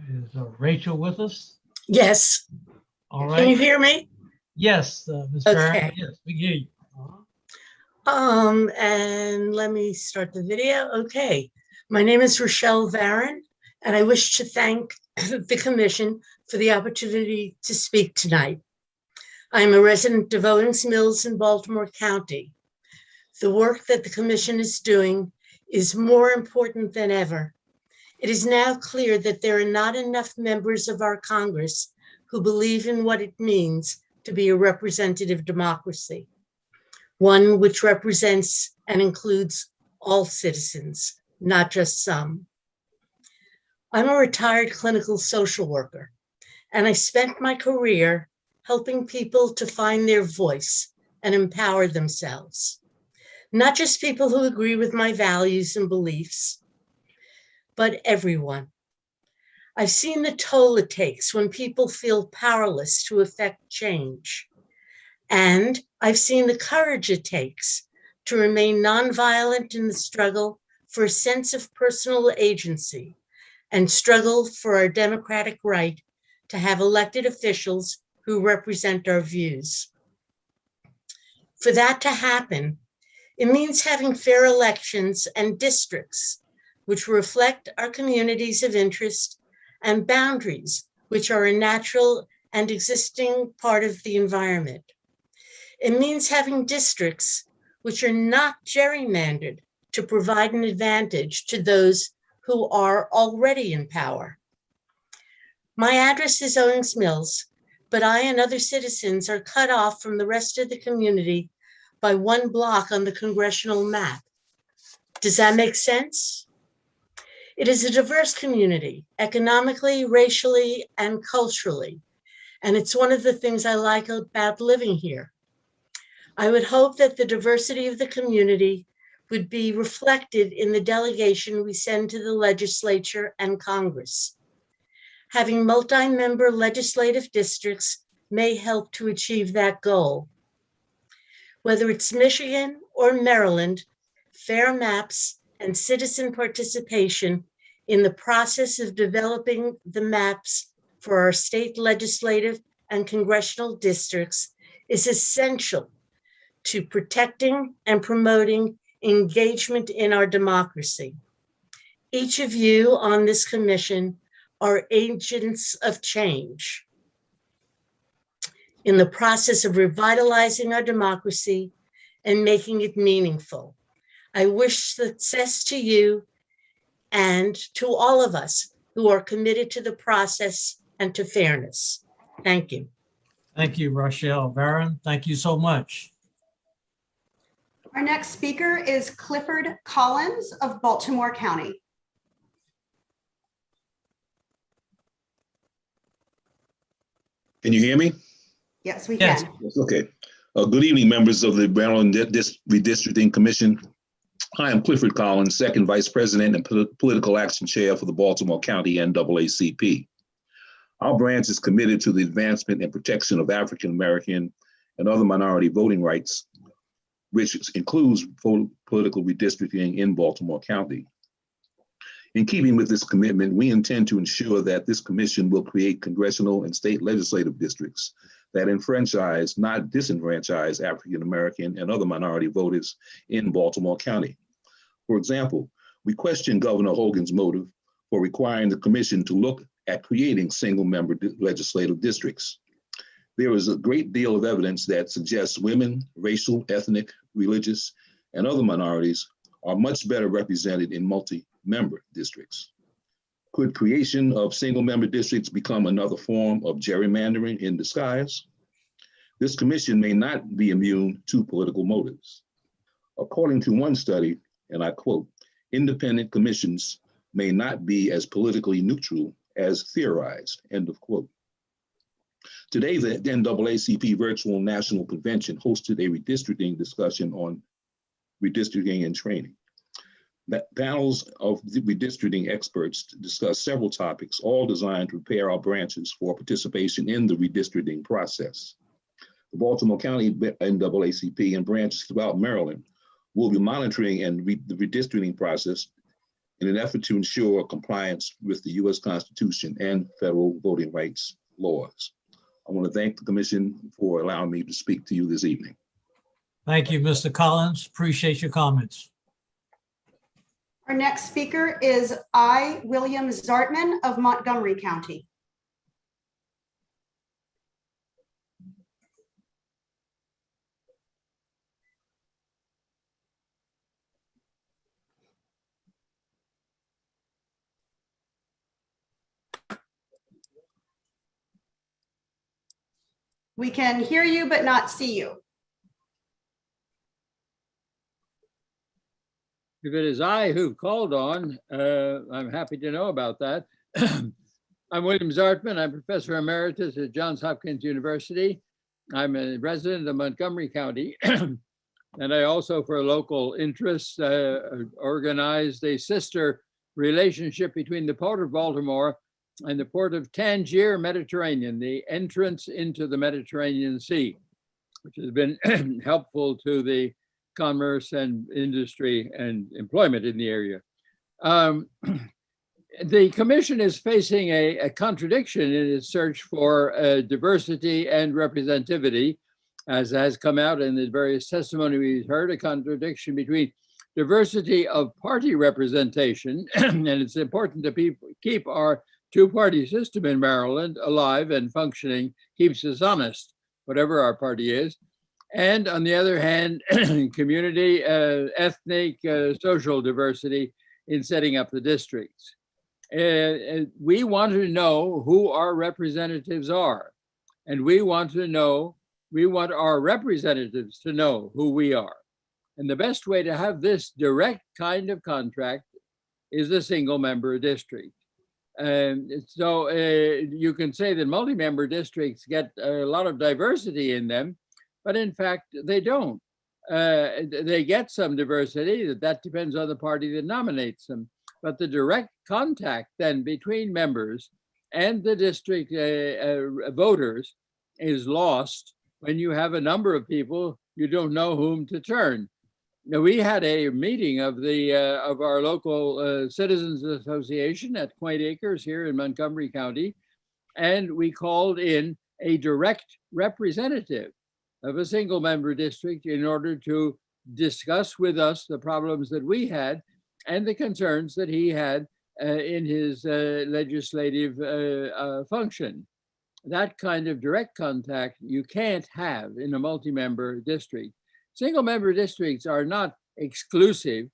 Is Rachel with us? Yes. All Can you right. hear me? Yes, Ms. Byrne. Okay. Yes, we hear you. And let me start the video. Okay. My name is Rochelle Varon, and I wish to thank the Commission for the opportunity to speak tonight. I am a resident of Owings Mills in Baltimore County. The work that the Commission is doing is more important than ever. It is now clear that there are not enough members of our Congress who believe in what it means to be a representative democracy, one which represents and includes all citizens, not just some. I'm a retired clinical social worker, and I spent my career helping people to find their voice and empower themselves. Not just people who agree with my values and beliefs, but everyone. I've seen the toll it takes when people feel powerless to affect change. And I've seen the courage it takes to remain nonviolent in the struggle for a sense of personal agency and struggle for our democratic right to have elected officials who represent our views. For that to happen, it means having fair elections and districts which reflect our communities of interest and boundaries, which are a natural and existing part of the environment. It means having districts which are not gerrymandered to provide an advantage to those who are already in power. My address is Owings Mills, but I and other citizens are cut off from the rest of the community by one block on the congressional map. Does that make sense? It is a diverse community, economically, racially, and culturally, and it's one of the things I like about living here. I would hope that the diversity of the community would be reflected in the delegation we send to the legislature and Congress. Having multi-member legislative districts may help to achieve that goal. Whether it's Michigan or Maryland, fair maps and citizen participation in the process of developing the maps for our state legislative and congressional districts is essential to protecting and promoting engagement in our democracy. Each of you on this commission are agents of change in the process of revitalizing our democracy and making it meaningful. I wish success to you and to all of us who are committed to the process and to fairness. Thank you. Thank you, Rochelle Varon. Thank you so much. Our next speaker is Clifford Collins of Baltimore County. Can you hear me? Yes, we can. Okay. Good evening, members of the Maryland Redistricting Commission. I am Clifford Collins, Second Vice President and Political Action Chair for the Baltimore County NAACP. Our branch is committed to the advancement and protection of African American and other minority voting rights, which includes political redistricting in Baltimore County. In keeping with this commitment, we intend to ensure that this commission will create congressional and state legislative districts that enfranchise, not disenfranchise, African American and other minority voters in Baltimore County. For example, we question Governor Hogan's motive for requiring the commission to look at creating single-member legislative districts. There is a great deal of evidence that suggests women, racial, ethnic, religious, and other minorities are much better represented in multi-member districts. Could creation of single-member districts become another form of gerrymandering in disguise? This commission may not be immune to political motives. According to one study, and I quote, independent commissions may not be as politically neutral as theorized, end of quote. Today, the NAACP Virtual National Convention hosted a redistricting discussion on redistricting and training. Panels of redistricting experts discussed several topics, all designed to prepare our branches for participation in the redistricting process. The Baltimore County NAACP and branches throughout Maryland will be monitoring the redistricting process in an effort to ensure compliance with the U.S. Constitution and federal voting rights laws. I want to thank the commission for allowing me to speak to you this evening. Thank you, Mr. Collins. Appreciate your comments. Our next speaker is I. William Zartman of Montgomery County. We can hear you but not see you. If it is I who've called on, I'm happy to know about that. I'm William Zartman. I'm Professor Emeritus at Johns Hopkins University. I'm a resident of Montgomery County. And I also, for local interests, organized a sister relationship between the Port of Baltimore and the Port of Tangier, Mediterranean, the entrance into the Mediterranean Sea, which has been helpful to the commerce and industry and employment in the area. The commission is facing a contradiction in its search for diversity and representativity, as has come out in the various testimony we've heard, a contradiction between diversity of party representation, and it's important to keep our two-party system in Maryland alive and functioning, keeps us honest, whatever our party is. And on the other hand, community, ethnic, social diversity in setting up the districts. We want to know who our representatives are. And we want our representatives to know who we are. And the best way to have this direct kind of contract is a single member district. So you can say that multi-member districts get a lot of diversity in them, but in fact, they don't. They get some diversity, that depends on the party that nominates them. But the direct contact then between members and the district voters is lost when you have a number of people you don't know whom to turn. Now, we had a meeting of our local Citizens Association at Quaint Acres here in Montgomery County, and we called in a direct representative of a single member district in order to discuss with us the problems that we had and the concerns that he had in his legislative function. That kind of direct contact you can't have in a multi-member district. Single member districts are not exclusive.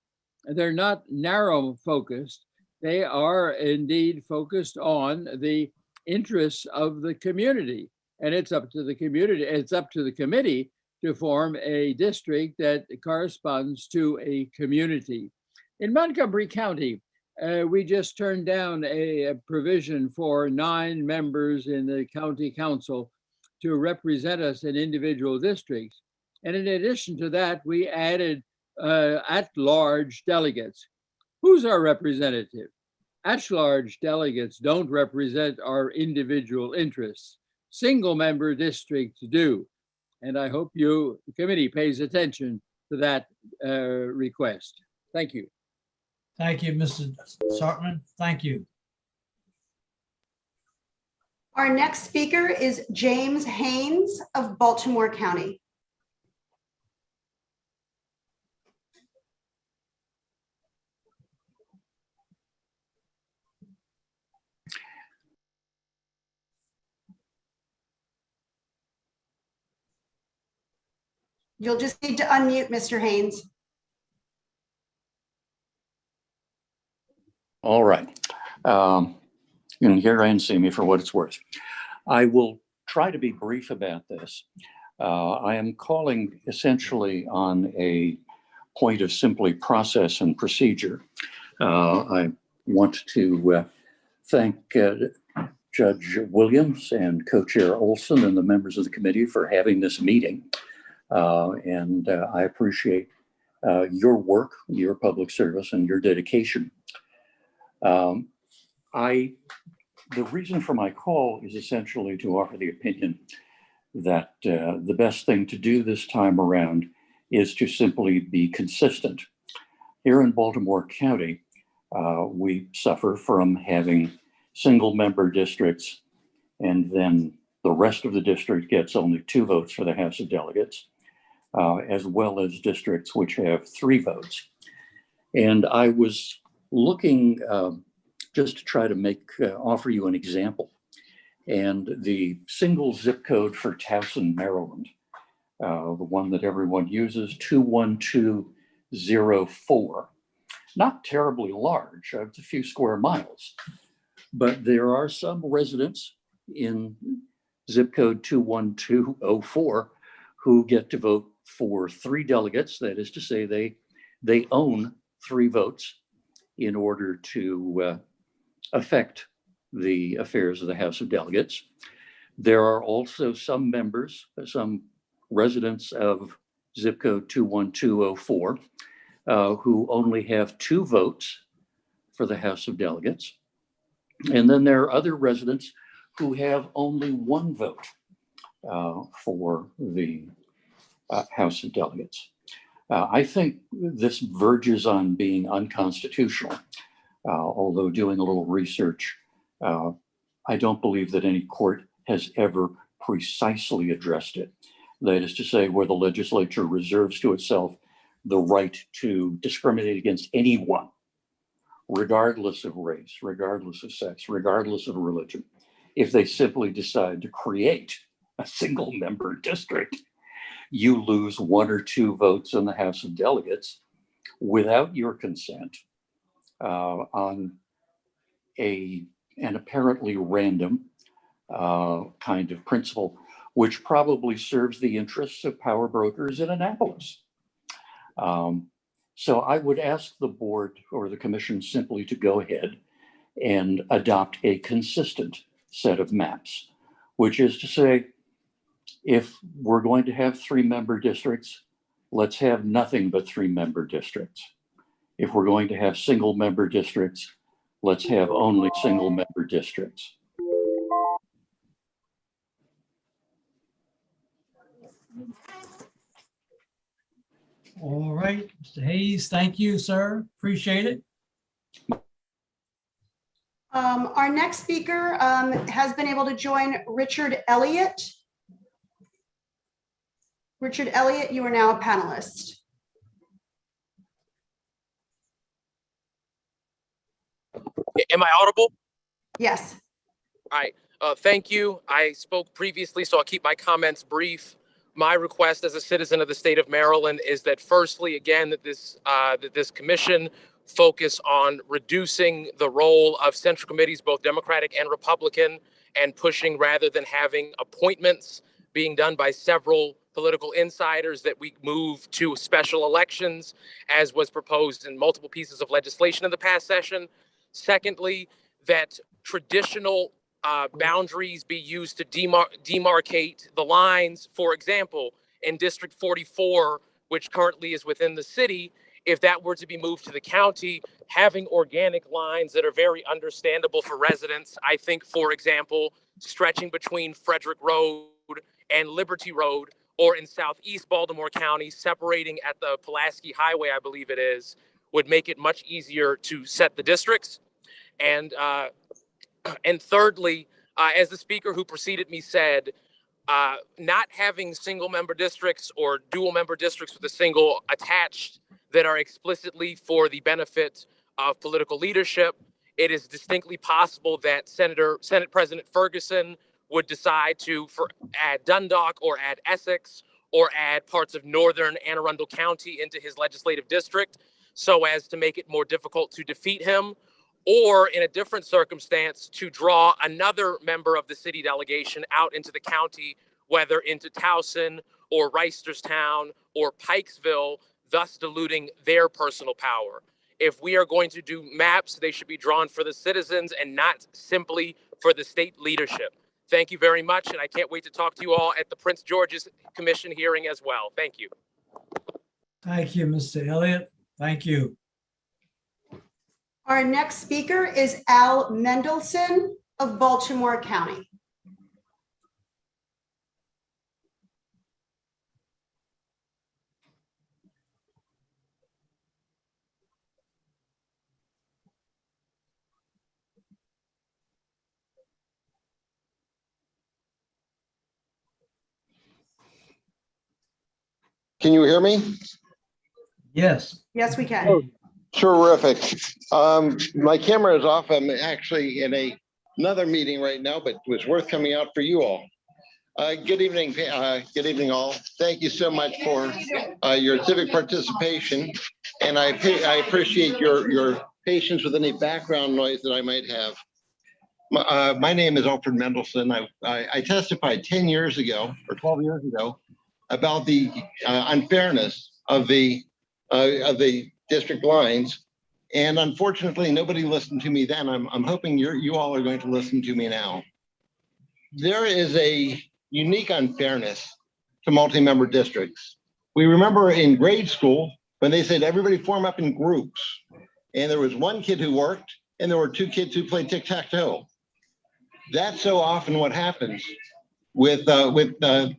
They're not narrow focused. They are indeed focused on the interests of the community. And it's up to the community, it's up to the committee to form a district that corresponds to a community. In Montgomery County, we just turned down a provision for 9 members in the county council to represent us in individual districts. And in addition to that, we added at-large delegates. Who's our representative? At-large delegates don't represent our individual interests. Single-member districts do. And I hope the committee pays attention to that request. Thank you. Thank you, Mr. Zartman. Thank you. Our next speaker is James Haynes of Baltimore County. You'll just need to unmute, Mr. Haynes. All right. You can hear and see me for what it's worth. I will try to be brief about this. I am calling essentially on a point of simply process and procedure. I want to thank Judge Williams and Co-Chair Olson and the members of the committee for having this meeting. And I appreciate your work, your public service, and your dedication. The reason for my call is essentially to offer the opinion that the best thing to do this time around is to simply be consistent. Here in Baltimore County, We suffer from having single member districts, and then the rest of the district gets only 2 votes for the House of Delegates, as well as districts which have 3 votes. And I was looking just to try to offer you an example. And the single zip code for Towson, Maryland, the one that everyone uses, 21204. Not terribly large, it's a few square miles, but there are some residents in zip code 21204 who get to vote for 3 delegates. That is to say, they own 3 votes in order to affect the affairs of the House of Delegates. There are also some members, some residents of zip code 21204 who only have 2 votes for the House of Delegates. And then there are other residents who have only 1 vote for the House of Delegates. I think this verges on being unconstitutional, although doing a little research, I don't believe that any court has ever precisely addressed it. That is to say, where the legislature reserves to itself the right to discriminate against anyone, regardless of race, regardless of sex, regardless of religion, if they simply decide to create a single member district. You lose 1 or 2 votes in the House of Delegates without your consent on an apparently random kind of principle, which probably serves the interests of power brokers in Annapolis. So I would ask the board or the commission simply to go ahead and adopt a consistent set of maps, which is to say, if we're going to have 3-member districts, let's have nothing but 3-member districts. If we're going to have single-member districts, let's have only single-member districts. All right, Mr. Hayes, thank you, sir. Appreciate it. Our next speaker has been able to join Richard Elliott. Richard Elliott, you are now a panelist. Am I audible? Yes. All right. Thank you. I spoke previously, so I'll keep my comments brief. My request as a citizen of the state of Maryland is that firstly, again, that this commission focus on reducing the role of central committees, both Democratic and Republican, and pushing rather than having appointments being done by several political insiders, that we move to special elections, as was proposed in multiple pieces of legislation in the past session. Secondly, that traditional boundaries be used to demarcate the lines. For example, in District 44, which currently is within the city, if that were to be moved to the county, having organic lines that are very understandable for residents. I think, for example, stretching between Frederick Road and Liberty Road, or in Southeast Baltimore County, separating at the Pulaski Highway, I believe it is, would make it much easier to set the districts. And thirdly, as the speaker who preceded me said, not having single member districts or dual member districts with a single attached that are explicitly for the benefit of political leadership, it is distinctly possible that Senate President Ferguson would decide to add Dundalk or add Essex or add parts of northern Anne Arundel County into his legislative district so as to make it more difficult to defeat him, or in a different circumstance to draw another member of the city delegation out into the county, whether into Towson or Reisterstown or Pikesville, thus diluting their personal power. If we are going to do maps, they should be drawn for the citizens and not simply for the state leadership. Thank you very much, and I can't wait to talk to you all at the Prince George's Commission hearing as well. Thank you. Thank you, Mr. Elliott. Thank you. Our next speaker is Al Mendelson of Baltimore County. Can you hear me? Yes. Yes, we can. Terrific. My camera is off. I'm actually in another meeting right now, but it was worth coming out for you all. Good evening. Good evening, all. Thank you so much for your civic participation, and I appreciate your patience with any background noise that I might have. My name is Alfred Mendelson. I testified 10 years ago or 12 years ago about the unfairness of the district lines, and unfortunately, nobody listened to me then. I'm hoping you all are going to listen to me now. There is a unique unfairness to multi-member districts. We remember in grade school when they said everybody form up in groups, and there was one kid who worked and there were two kids who played tic-tac-toe. That's so often what happens with the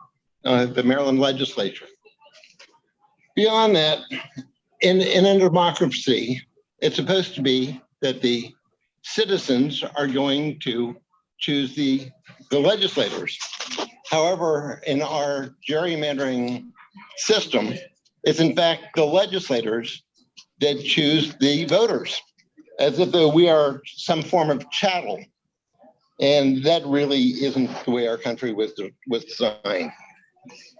Maryland legislature. Beyond that, in a democracy, it's supposed to be that the citizens are going to choose the legislators. However, in our gerrymandering system, it's in fact the legislators that choose the voters, as if we are some form of chattel. And that really isn't the way our country was designed.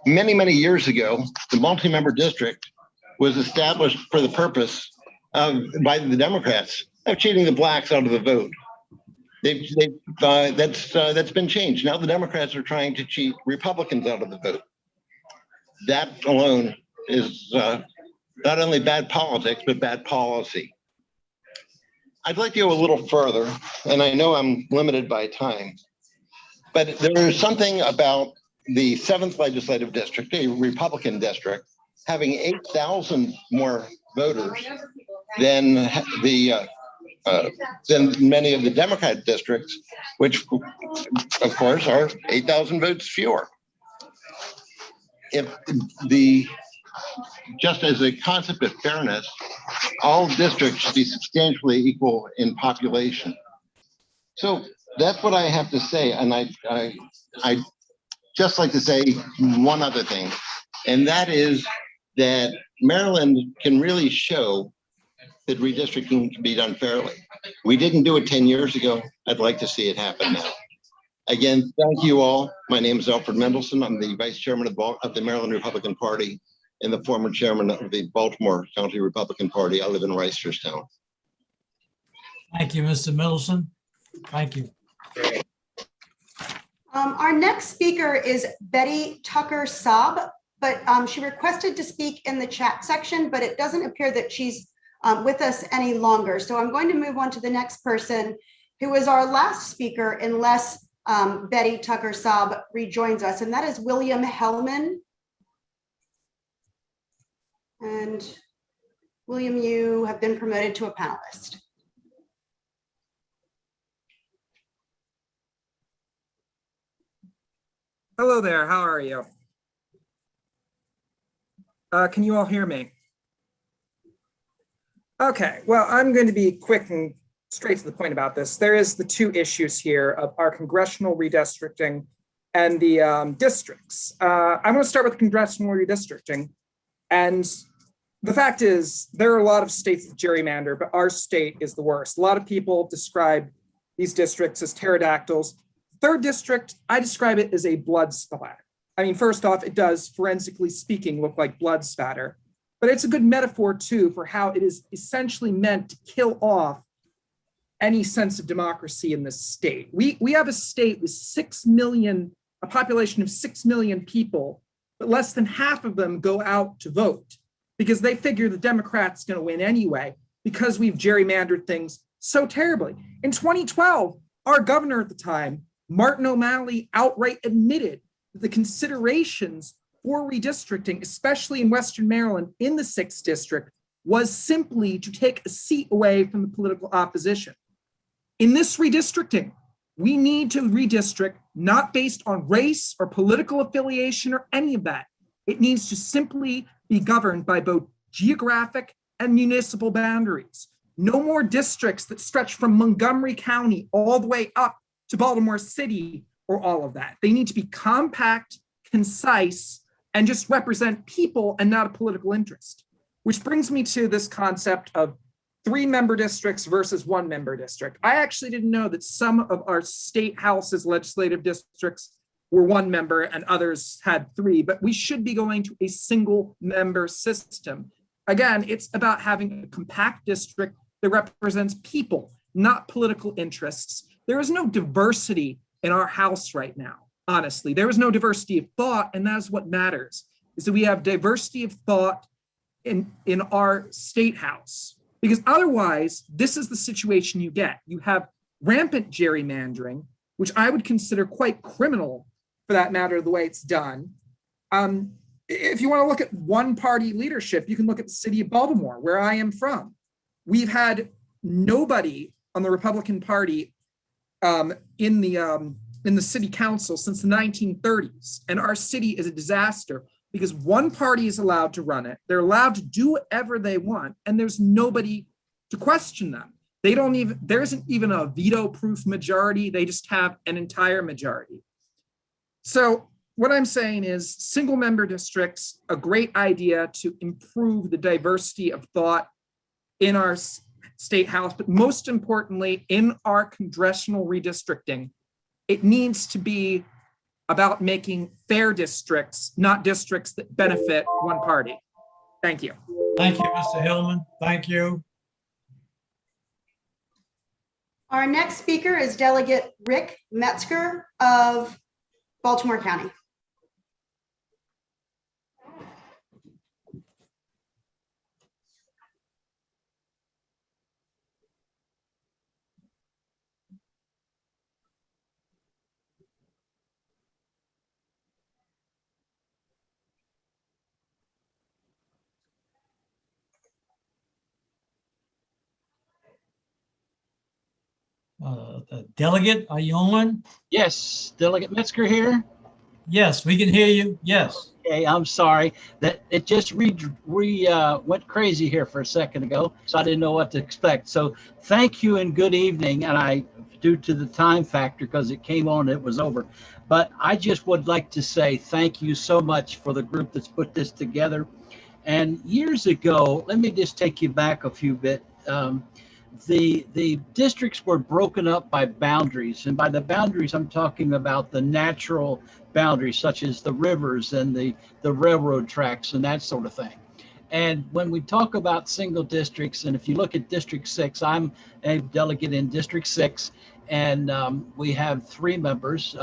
Many, many years ago, the multi-member district was established for the purpose by the Democrats of cheating the blacks out of the vote. That's been changed. Now the Democrats are trying to cheat Republicans out of the vote. That alone is not only bad politics, but bad policy. I'd like to go a little further, and I know I'm limited by time, but there is something about the 7th legislative district, a Republican district, having 8,000 more voters than many of the Democrat districts, which of course are 8,000 votes fewer. Just as a concept of fairness, all districts should be substantially equal in population. So that's what I have to say. And I just like to say one other thing, and that is that Maryland can really show that redistricting can be done fairly. We didn't do it 10 years ago. I'd like to see it happen now. Again, thank you all. My name is Alfred Mendelson. I'm the Vice Chairman of the Maryland Republican Party and the former chairman of the Baltimore County Republican Party. I live in Reisterstown. Thank you, Mr. Mendelson. Thank you. Our next speaker is Betty Tucker Saab, but she requested to speak in the chat section, but it doesn't appear that she's with us any longer. So I'm going to move on to the next person, who is our last speaker, unless Betty Tucker Saab rejoins us, and that is William Hellman. And William, you have been promoted to a panelist. Hello there, how are you? Can you all hear me? Okay, well, I'm going to be quick and straight to the point about this. There is the two issues here of our congressional redistricting and the districts. I'm going to start with congressional redistricting. And the fact is, there are a lot of states that gerrymander, but our state is the worst. A lot of people describe these districts as pterodactyls. Third district, I describe it as a blood splatter. I mean, first off, it does, forensically speaking, look like blood spatter, but it's a good metaphor too for how it is essentially meant to kill off any sense of democracy in this state. We have a state with 6 million, a population of 6 million people, but less than half of them go out to vote because they figure the Democrats going to win anyway because we've gerrymandered things so terribly. In 2012, our governor at the time, Martin O'Malley, outright admitted that the considerations for redistricting, especially in Western Maryland in the 6th district, was simply to take a seat away from the political opposition. In this redistricting, we need to redistrict not based on race or political affiliation or any of that. It needs to simply be governed by both geographic and municipal boundaries. No more districts that stretch from Montgomery County all the way up to Baltimore City or all of that. They need to be compact, concise, and just represent people and not a political interest. Which brings me to this concept of 3-member districts versus 1-member district. I actually didn't know that some of our state house's legislative districts were 1 member and others had 3, but we should be going to a single member system. Again, it's about having a compact district that represents people, not political interests. There is no diversity in our house right now, honestly. There is no diversity of thought, and that is what matters, is that we have diversity of thought in our state house. Because otherwise, this is the situation you get. You have rampant gerrymandering, which I would consider quite criminal for that matter, the way it's done. If you want to look at one-party leadership, you can look at the city of Baltimore, where I am from. We've had nobody on the Republican Party in the city council since the 1930s, and our city is a disaster because one party is allowed to run it. They're allowed to do whatever they want, and there's nobody to question them. There isn't even a veto-proof majority. They just have an entire majority. So what I'm saying is single-member districts, a great idea to improve the diversity of thought in our state house, but most importantly, in our congressional redistricting, it needs to be about making fair districts, not districts that benefit one party. Thank you. Thank you, Mr. Hillman. Thank you. Our next speaker is Delegate Rick Metzger of Baltimore County. Delegate, are you on? Yes, Delegate Metzger here. Yes, we can hear you. Yes. Okay, I'm sorry that it just went crazy here for a second ago, so I didn't know what to expect. So thank you and good evening. And due to the time factor, because it came on, it was over. But I just would like to say thank you so much for the group that's put this together. And years ago, let me just take you back a few bit. The districts were broken up by boundaries, and by the boundaries I'm talking about the natural boundaries such as the rivers and the railroad tracks and that sort of thing. And when we talk about single districts, and if you look at District 6, I'm a delegate in District 6, and we have 3 members,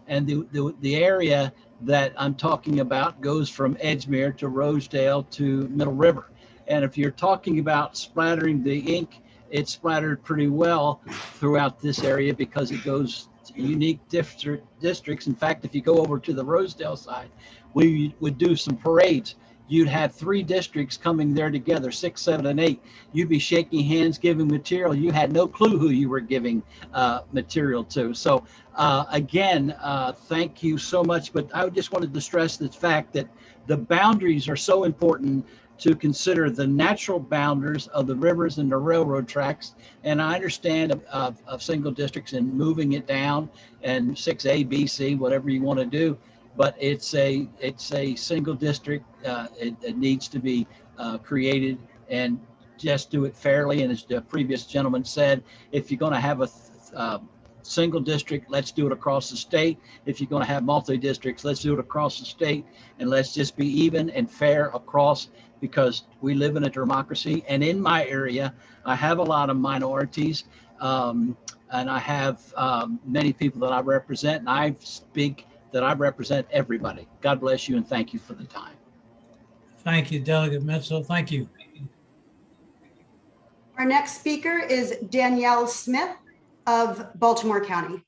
and the area that I'm talking about goes from Edgemere to Rosedale to Middle River. And if you're talking about splattering the ink, it's splattered pretty well throughout this area because it goes to unique districts. In fact, if you go over to the Rosedale side, we would do some parades. You'd have 3 districts coming there together, 6, 7, and 8. You'd be shaking hands, giving material. You had no clue who you were giving material to. So again, thank you so much. But I just wanted to stress the fact that the boundaries are so important to consider the natural boundaries of the rivers and the railroad tracks. And I understand of single districts and moving it down and 6A, B, C, whatever you want to do. But it's a single district. It needs to be created and just do it fairly. And as the previous gentleman said, if you're going to have a single district, let's do it across the state. If you're going to have multi-districts, let's do it across the state. And let's just be even and fair across, because we live in a democracy. And in my area, I have a lot of minorities, and I have many people that I represent, and I speak that I represent everybody. God bless you, and thank you for the time. Thank you, Delegate Metzger. Thank you. Our next speaker is Danielle Smith of Baltimore County.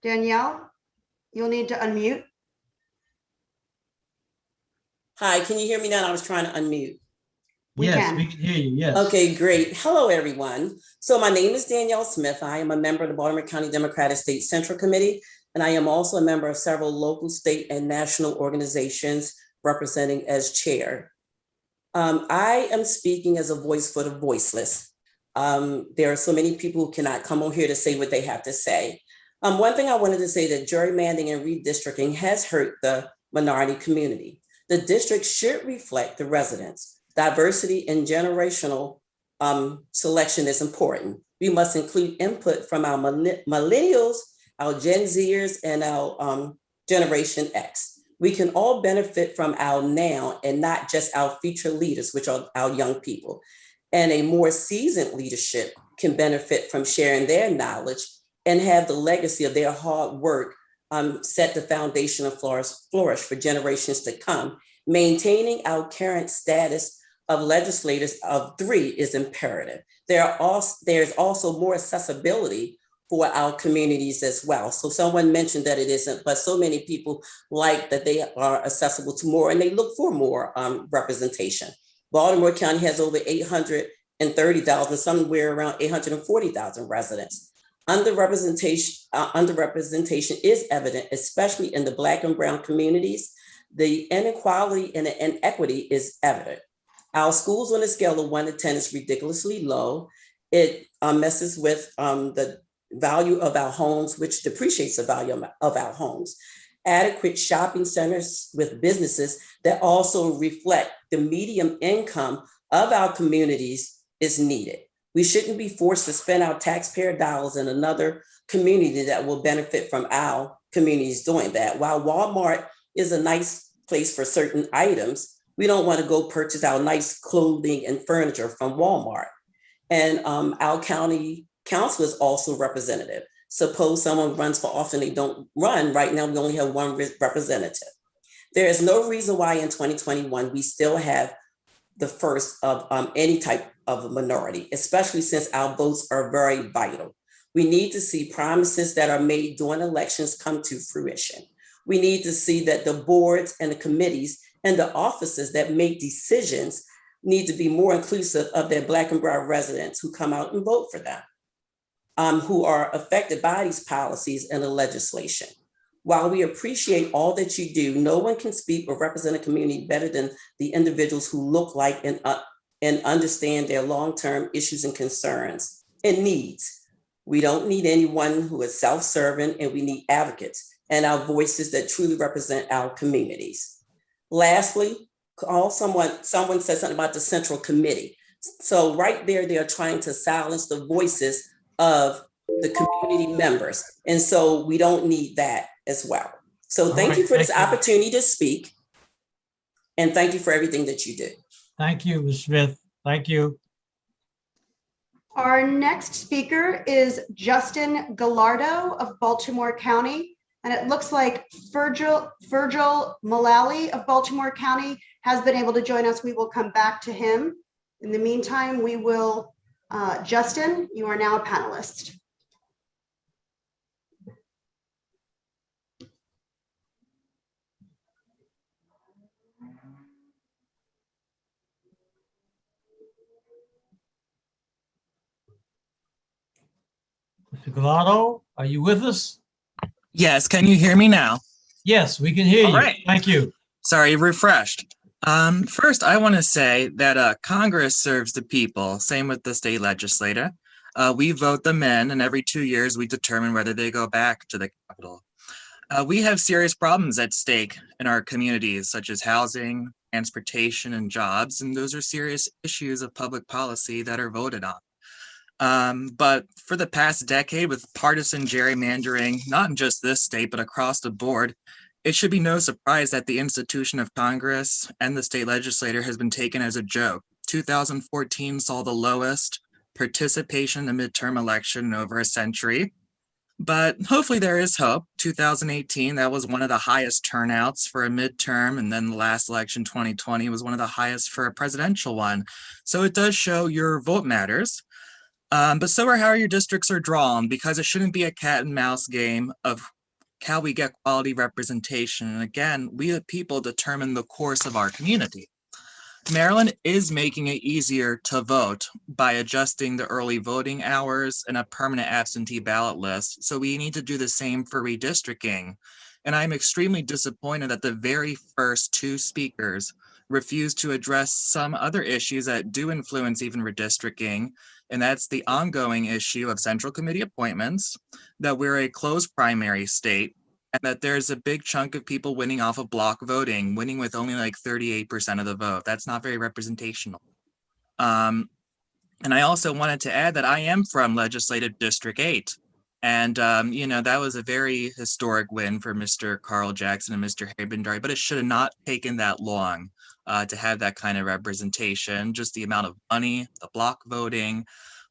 Danielle, you'll need to unmute. Hi, can you hear me now? I was trying to unmute. Yes, we can hear you, yes. Okay, great. Hello, everyone. So my name is Danielle Smith. I am a member of the Baltimore County Democratic State Central Committee, and I am also a member of several local, state, and national organizations representing as chair. I am speaking as a voice for the voiceless. There are so many people who cannot come on here to say what they have to say. One thing I wanted to say that gerrymandering and redistricting has hurt the minority community. The district should reflect the residents. Diversity and generational selection is important. We must include input from our millennials, our Gen Zers, and our Generation X. We can all benefit from our now and not just our future leaders, which are our young people. And a more seasoned leadership can benefit from sharing their knowledge and have the legacy of their hard work set the foundation of flourish for generations to come. Maintaining our current status of legislators of 3 is imperative. There's also more accessibility for our communities as well. So someone mentioned that it isn't, but so many people like that they are accessible to more and they look for more representation. Baltimore County has over 830,000, somewhere around 840,000 residents. Underrepresentation is evident, especially in the Black and Brown communities. The inequality and the inequity is evident. Our schools on a scale of 1 to 10 is ridiculously low. It messes with the value of our homes, which depreciates the value of our homes. Adequate shopping centers with businesses that also reflect the median income of our communities is needed. We shouldn't be forced to spend our taxpayer dollars in another community that will benefit from our communities doing that. While Walmart is a nice place for certain items, we don't want to go purchase our nice clothing and furniture from Walmart. And our county council is also representative. Suppose someone runs for office and they don't run. Right now, we only have 1 representative. There is no reason why in 2021, we still have the first of any type of minority, especially since our votes are very vital. We need to see promises that are made during elections come to fruition. We need to see that the boards and the committees and the offices that make decisions need to be more inclusive of their Black and Brown residents who come out and vote for them, who are affected by these policies and the legislation. While we appreciate all that you do, no one can speak or represent a community better than the individuals who look like and understand their long-term issues and concerns and needs. We don't need anyone who is self-serving, and we need advocates and our voices that truly represent our communities. Lastly, someone said something about the Central Committee. So right there, they are trying to silence the voices of the community members. And so we don't need that as well. So thank you for this opportunity to speak. And thank you for everything that you do. Thank you, Ms. Smith. Thank you. Our next speaker is Justin Gallardo of Baltimore County. And it looks like Virgil Mullally of Baltimore County has been able to join us. We will come back to him. In the meantime, we will, Justin, you are now a panelist. Mr. Gallardo, are you with us? Yes, can you hear me now? Yes, we can hear you. Right. Thank you. Sorry, refreshed. First, I want to say that Congress serves the people, same with the state legislature. We vote them in, and every 2 years we determine whether they go back to the Capitol. We have serious problems at stake in our communities, such as housing, transportation, and jobs, and those are serious issues of public policy that are voted on. But for the past decade, with partisan gerrymandering, not in just this state, but across the board, it should be no surprise that the institution of Congress and the state legislature has been taken as a joke. 2014 saw the lowest participation in a midterm election in over a century, but hopefully there is hope. 2018, that was one of the highest turnouts for a midterm, and then the last election, 2020, was one of the highest for a presidential one. So it does show your vote matters. But so are how your districts are drawn, because it shouldn't be a cat and mouse game of how we get quality representation. And again, we the people determine the course of our community. Maryland is making it easier to vote by adjusting the early voting hours and a permanent absentee ballot list. So we need to do the same for redistricting. And I'm extremely disappointed that the very first two speakers refused to address some other issues that do influence even redistricting. And that's the ongoing issue of central committee appointments, that we're a closed primary state, and that there's a big chunk of people winning off of block voting, winning with only like 38% of the vote. That's not very representational. And I also wanted to add that I am from Legislative District 8. And, you know, that was a very historic win for Mr. Carl Jackson and Mr. Habendari, but it should have not taken that long to have that kind of representation, just the amount of money, the block voting.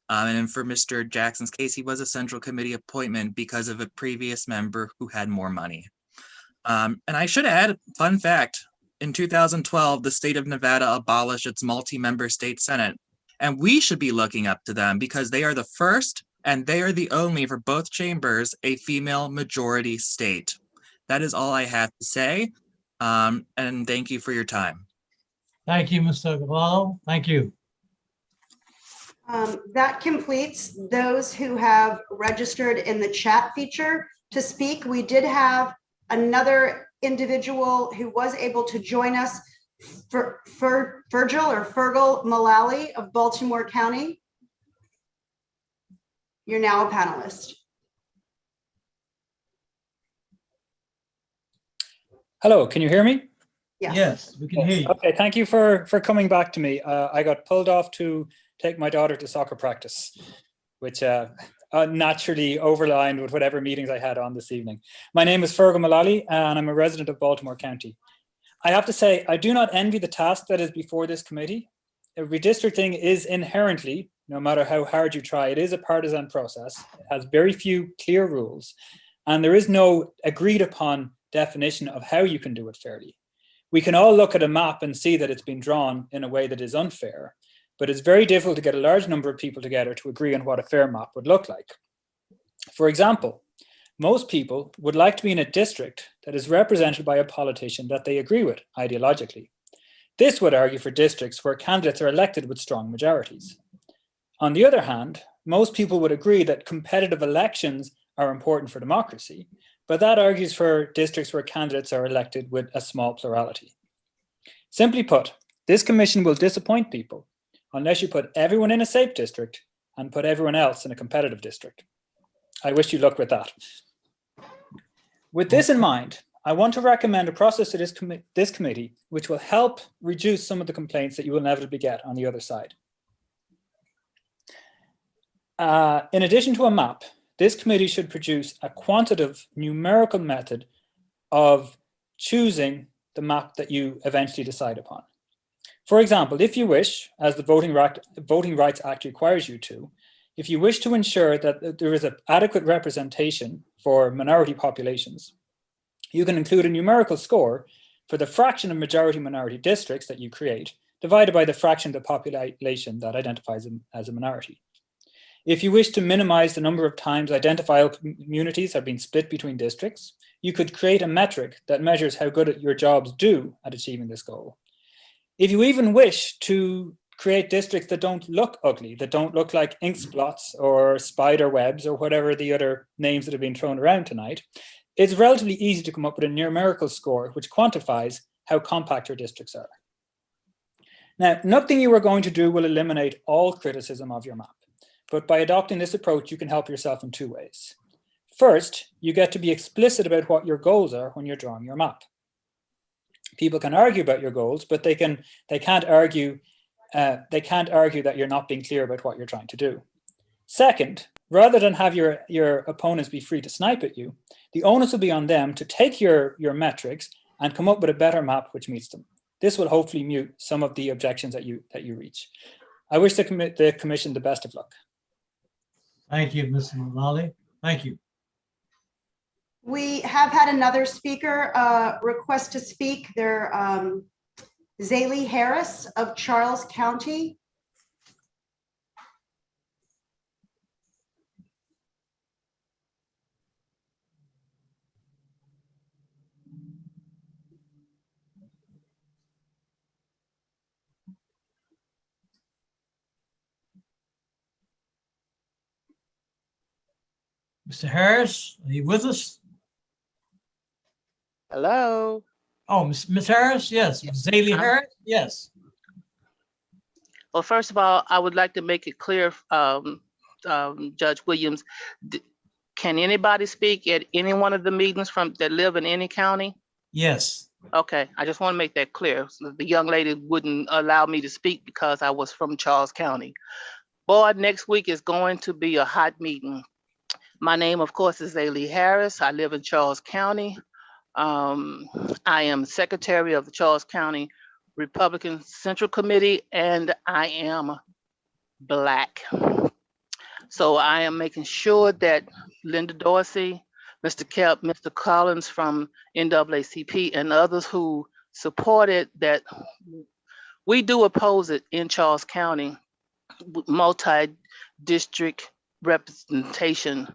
And for Mr. Jackson's case, he was a central committee appointment because of a previous member who had more money. And I should add, fun fact, in 2012, the state of Nevada abolished its multi-member state senate. And we should be looking up to them because they are the first and they are the only for both chambers, a female majority state. That is all I have to say. And thank you for your time. Thank you, Mr. Gavallo. Thank you. That completes those who have registered in the chat feature to speak. We did have another individual who was able to join us, Fergal Mullally of Baltimore County. You're now a panelist. Hello, can you hear me? Yes, we can hear you. Okay, thank you for coming back to me. I got pulled off to take my daughter to soccer practice, which naturally overlined with whatever meetings I had on this evening. My name is Fergal Mullally, and I'm a resident of Baltimore County. I have to say, I do not envy the task that is before this committee. Redistricting is inherently, no matter how hard you try, it is a partisan process. It has very few clear rules, and there is no agreed upon definition of how you can do it fairly. We can all look at a map and see that it's been drawn in a way that is unfair, but it's very difficult to get a large number of people together to agree on what a fair map would look like. For example, most people would like to be in a district that is represented by a politician that they agree with ideologically. This would argue for districts where candidates are elected with strong majorities. On the other hand, most people would agree that competitive elections are important for democracy, but that argues for districts where candidates are elected with a small plurality. Simply put, this commission will disappoint people unless you put everyone in a safe district and put everyone else in a competitive district. I wish you luck with that. With this in mind, I want to recommend a process to this committee which will help reduce some of the complaints that you will inevitably get on the other side. In addition to a map, this committee should produce a quantitative numerical method of choosing the map that you eventually decide upon. For example, if you wish, as the Voting Rights Act requires you to, if you wish to ensure that there is an adequate representation for minority populations, you can include a numerical score for the fraction of majority-minority districts that you create, divided by the fraction of the population that identifies them as a minority. If you wish to minimize the number of times identifiable communities have been split between districts, you could create a metric that measures how good your jobs do at achieving this goal. If you even wish to create districts that don't look ugly, that don't look like ink blots or spider webs or whatever the other names that have been thrown around tonight, it's relatively easy to come up with a numerical score which quantifies how compact your districts are. Now, nothing you are going to do will eliminate all criticism of your map, but by adopting this approach, you can help yourself in two ways. First, you get to be explicit about what your goals are when you're drawing your map. People can argue about your goals, but they can't argue that you're not being clear about what you're trying to do. Second, rather than have your opponents be free to snipe at you, the onus will be on them to take your metrics and come up with a better map which meets them. This will hopefully mute some of the objections that you reach. I wish the commission the best of luck. Thank you, Mr. Mullally. Thank you. We have had another speaker request to speak. They're Zaley Harris of Charles County. Mr. Harris, are you with us? Hello. Oh, Ms. Harris, yes. Ms. Zaley Harris, yes. Well, first of all, I would like to make it clear, Judge Williams, can anybody speak at any one of the meetings that live in any county? Yes. Okay, I just want to make that clear. So the young lady wouldn't allow me to speak because I was from Charles County. Boy, next week is going to be a hot meeting. My name, of course, is Zaley Harris. I live in Charles County. I am secretary of the Charles County Republican Central Committee, and I am Black. So I am making sure that Linda Dorsey, Mr. Collins from NAACP, and others who supported that, we do oppose it in Charles County, multi-district representation.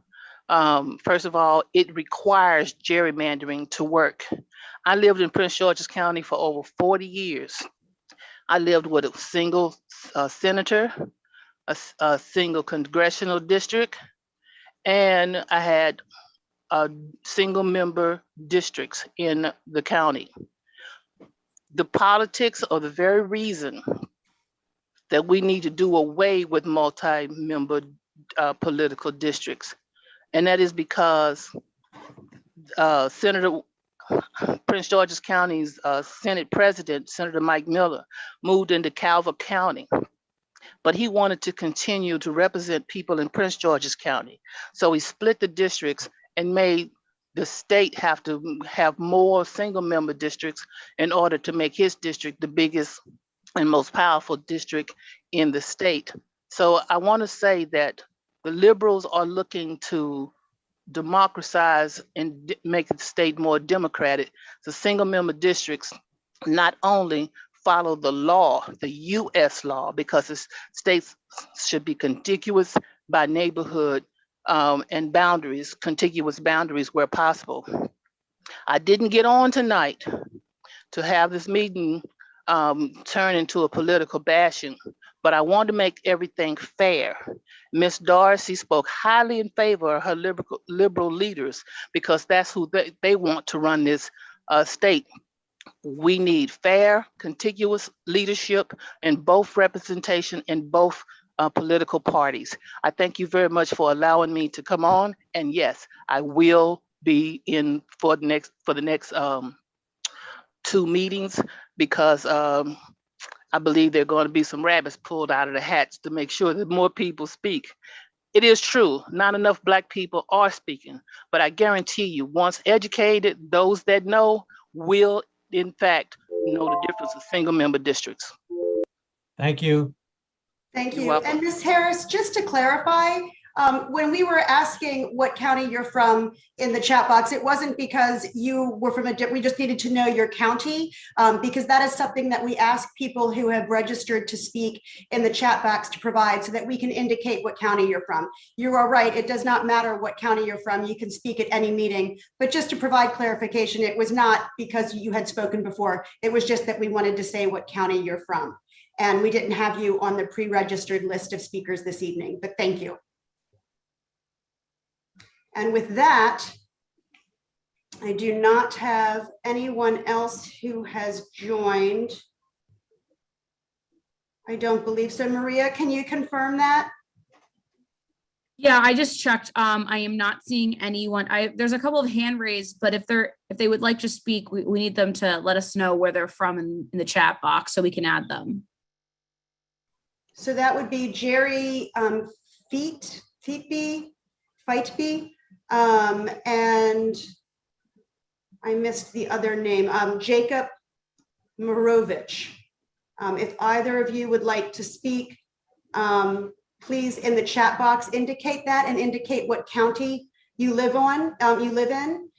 First of all, it requires gerrymandering to work. I lived in Prince George's County for over 40 years. I lived with a single senator, a single congressional district, and I had single member districts in the county. The politics are the very reason that we need to do away with multi-member political districts. And that is because Prince George's County's Senate President, Senator Mike Miller, moved into Calvert County, but he wanted to continue to represent people in Prince George's County. So he split the districts and made the state have to have more single member districts in order to make his district the biggest and most powerful district in the state. So I want to say that the liberals are looking to democratize and make the state more democratic. The single member districts not only follow the law, the US law, because the states should be contiguous by neighborhood and boundaries, contiguous boundaries where possible. I didn't get on tonight to have this meeting turn into a political bashing, but I want to make everything fair. Ms. Dorsey spoke highly in favor of her liberal leaders because that's who they want to run this state. We need fair, contiguous leadership in both representation in both political parties. I thank you very much for allowing me to come on. And yes, I will be in for the next 2 meetings because I believe there are going to be some rabbits pulled out of the hats to make sure that more people speak. It is true, not enough Black people are speaking, but I guarantee you, once educated, those that know will in fact know the difference of single member districts. Thank you. Thank You're you. welcome. And Ms. Harris, just to clarify, when we were asking what county you're from in the chat box, it wasn't because you were from we just needed to know your county, because that is something that we ask people who have registered to speak in the chat box to provide so that we can indicate what county you're from. You are right, it does not matter what county you're from, you can speak at any meeting, but just to provide clarification, it was not because you had spoken before, it was just that we wanted to say what county you're from. And we didn't have you on the pre-registered list of speakers this evening, but thank you. And with that, I do not have anyone else who has joined. I don't believe so. Maria, can you confirm that? Yeah, I just checked. I am not seeing anyone. There's a couple of hand raised, but if they would like to speak, we need them to let us know where they're from in the chat box so we can add them. So that would be Jerry Feetby, and I missed the other name, Jacob Morovich. If either of you would like to speak, please in the chat box indicate that and indicate what county you live in.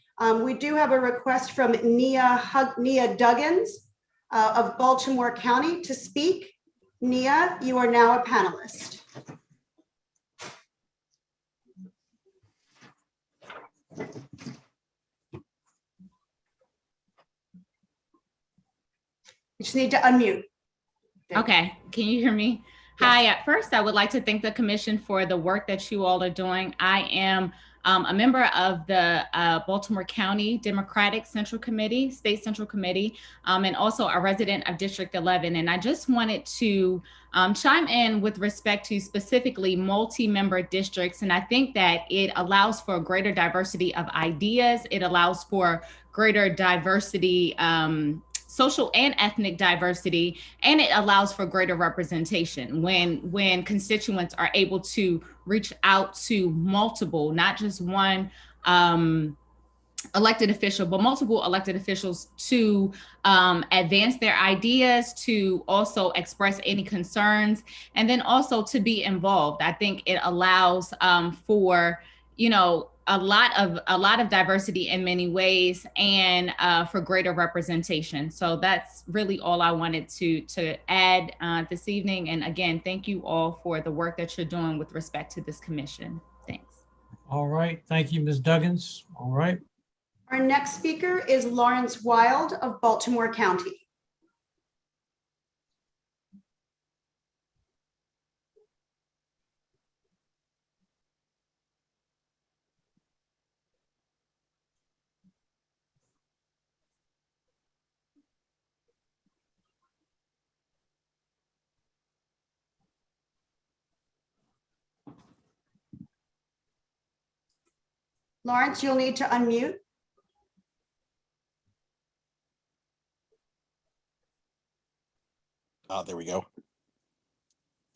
We do have a request from Nia Duggins of Baltimore County to speak. Nia, you are now a panelist. You just need to unmute. Okay, can you hear me? Yes. Hi, at first I would like to thank the commission for the work that you all are doing. I am a member of the Baltimore County Democratic Central Committee, State Central Committee, and also a resident of District 11. And I just wanted to chime in with respect to specifically multi-member districts. And I think that it allows for greater diversity of ideas. It allows for greater diversity, social and ethnic diversity, and it allows for greater representation when constituents are able to reach out to multiple, not just one elected official, but multiple elected officials to advance their ideas, to also express any concerns, and then also to be involved. I think it allows for, you know, a lot of diversity in many ways, and for greater representation. So that's really all I wanted to add this evening. And again, thank you all for the work that you're doing with respect to this commission. Thanks. All right, thank you, Ms. Duggins. All right. Our next speaker is Lawrence Wild of Baltimore County. Lawrence, you'll need to unmute. There we go.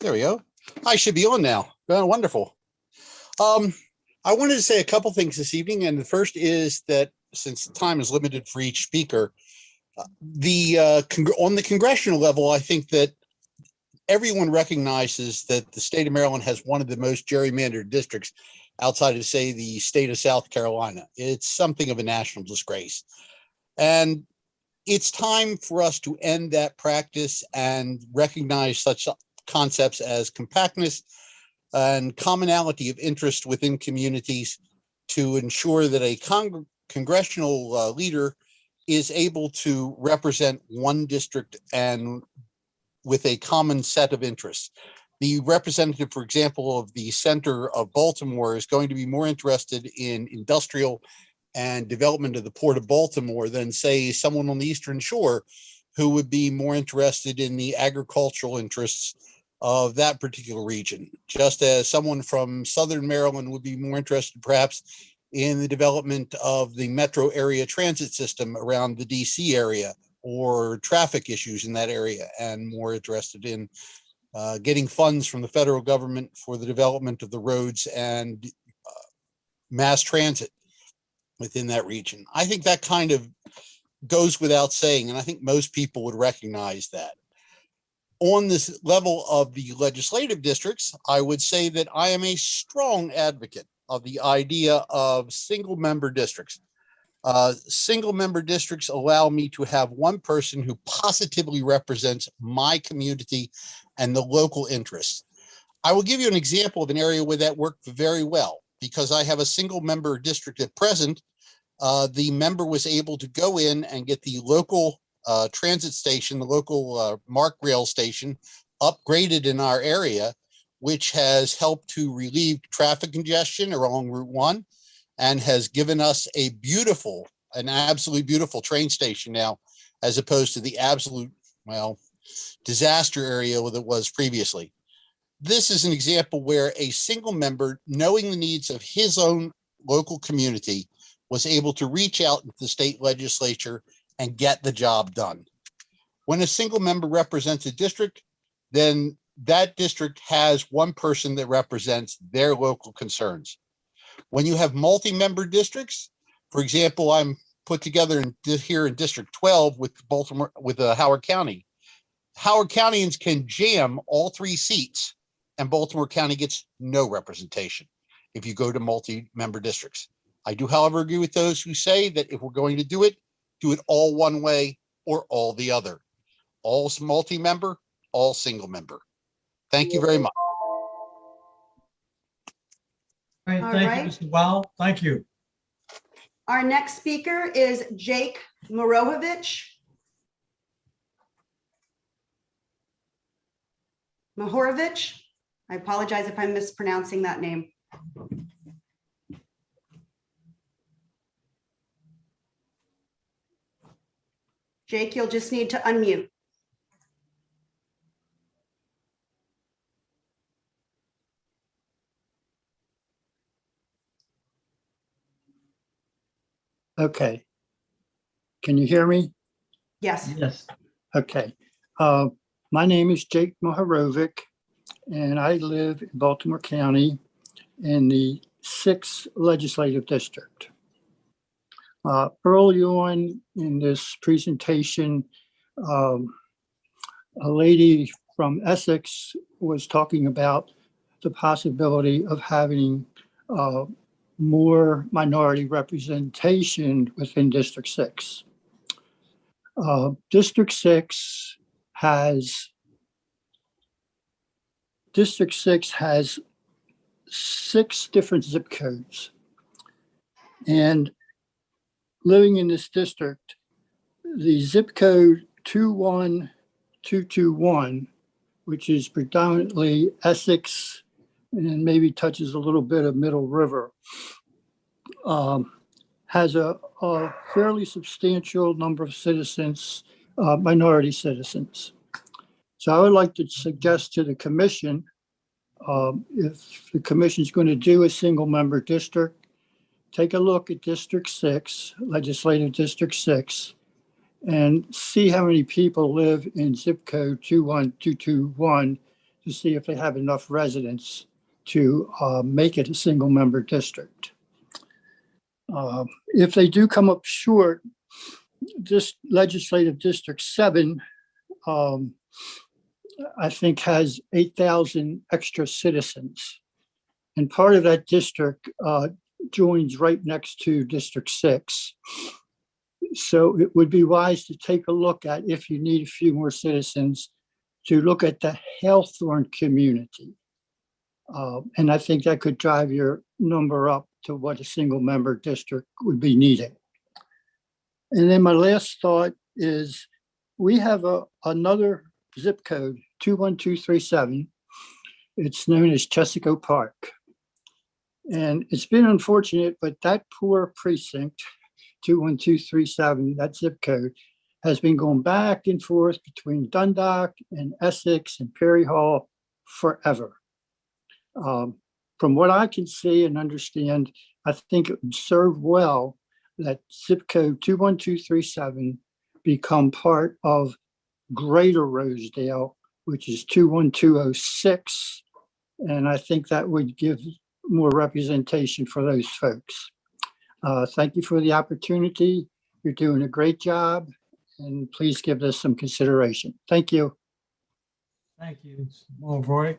There we go. I should be on now. Oh, wonderful. I wanted to say a couple things this evening, and the first is that since time is limited for each speaker, on the congressional level, I think that everyone recognizes that the state of Maryland has one of the most gerrymandered districts outside of, say, the state of South Carolina. It's something of a national disgrace. And it's time for us to end that practice and recognize such concepts as compactness and commonality of interest within communities to ensure that a congressional leader is able to represent one district and with a common set of interests. The representative, for example, of the center of Baltimore is going to be more interested in industrial and development of the Port of Baltimore than, say, someone on the Eastern Shore who would be more interested in the agricultural interests of that particular region, just as someone from Southern Maryland would be more interested perhaps in the development of the metro area transit system around the DC area or traffic issues in that area, and more interested in getting funds from the federal government for the development of the roads and mass transit within that region. I think that kind of goes without saying, and I think most people would recognize that. On this level of the legislative districts, I would say that I am a strong advocate of the idea of single member districts. Single member districts allow me to have one person who positively represents my community and the local interests. I will give you an example of an area where that worked very well. Because I have a single member district at present, the member was able to go in and get the local transit station, the local MARC rail station, upgraded in our area, which has helped to relieve traffic congestion along Route 1 and has given us an absolutely beautiful train station now, as opposed to the absolute, well, disaster area that was previously. This is an example where a single member, knowing the needs of his own local community, was able to reach out to the state legislature and get the job done. When a single member represents a district, then that district has one person that represents their local concerns. When you have multi-member districts, for example, I'm put together here in District 12 with Baltimore, with Howard County. Howard Countyans can jam all 3 seats, and Baltimore County gets no representation if you go to multi-member districts. I do, however, agree with those who say that if we're going to do it all one way or all the other. All multi-member, all single member. Thank you very much. All right, thank you, Mr. Wild. Thank you. Our next speaker is Jake Mahorovich. I apologize if I'm mispronouncing that name. Jake, you'll just need to unmute. Okay. Can you hear me? Yes. Yes. Okay. My name is Jake Mohorovic, and I live in Baltimore County in the 6th Legislative District. Early on in this presentation, a lady from Essex was talking about the possibility of having more minority representation within District 6. District 6 has 6 different zip codes. And living in this district, the zip code 21221, which is predominantly Essex and maybe touches a little bit of Middle River, has a fairly substantial number of citizens, minority citizens. So I would like to suggest to the commission, if the commission is going to do a single member district, take a look at District 6, Legislative District 6, and see how many people live in zip code 21221 to see if they have enough residents to make it a single member district. If they do come up short, this Legislative District 7, I think has 8,000 extra citizens. And part of that district joins right next to District 6. So it would be wise to take a look at, if you need a few more citizens, to look at the Hawthorne community. And I think that could drive your number up to what a single member district would be needed. And then my last thought is, we have another zip code, 21237. It's known as Chesapeake Park. And it's been unfortunate, but that poor precinct, 21237, that zip code, has been going back and forth between Dundalk and Essex and Perry Hall forever. From what I can see and understand, I think it would serve well that zip code 21237 become part of Greater Rosedale, which is 21206. And I think that would give more representation for those folks. Thank you for the opportunity. You're doing a great job, and please give this some consideration. Thank you. Thank you, Mohorovic.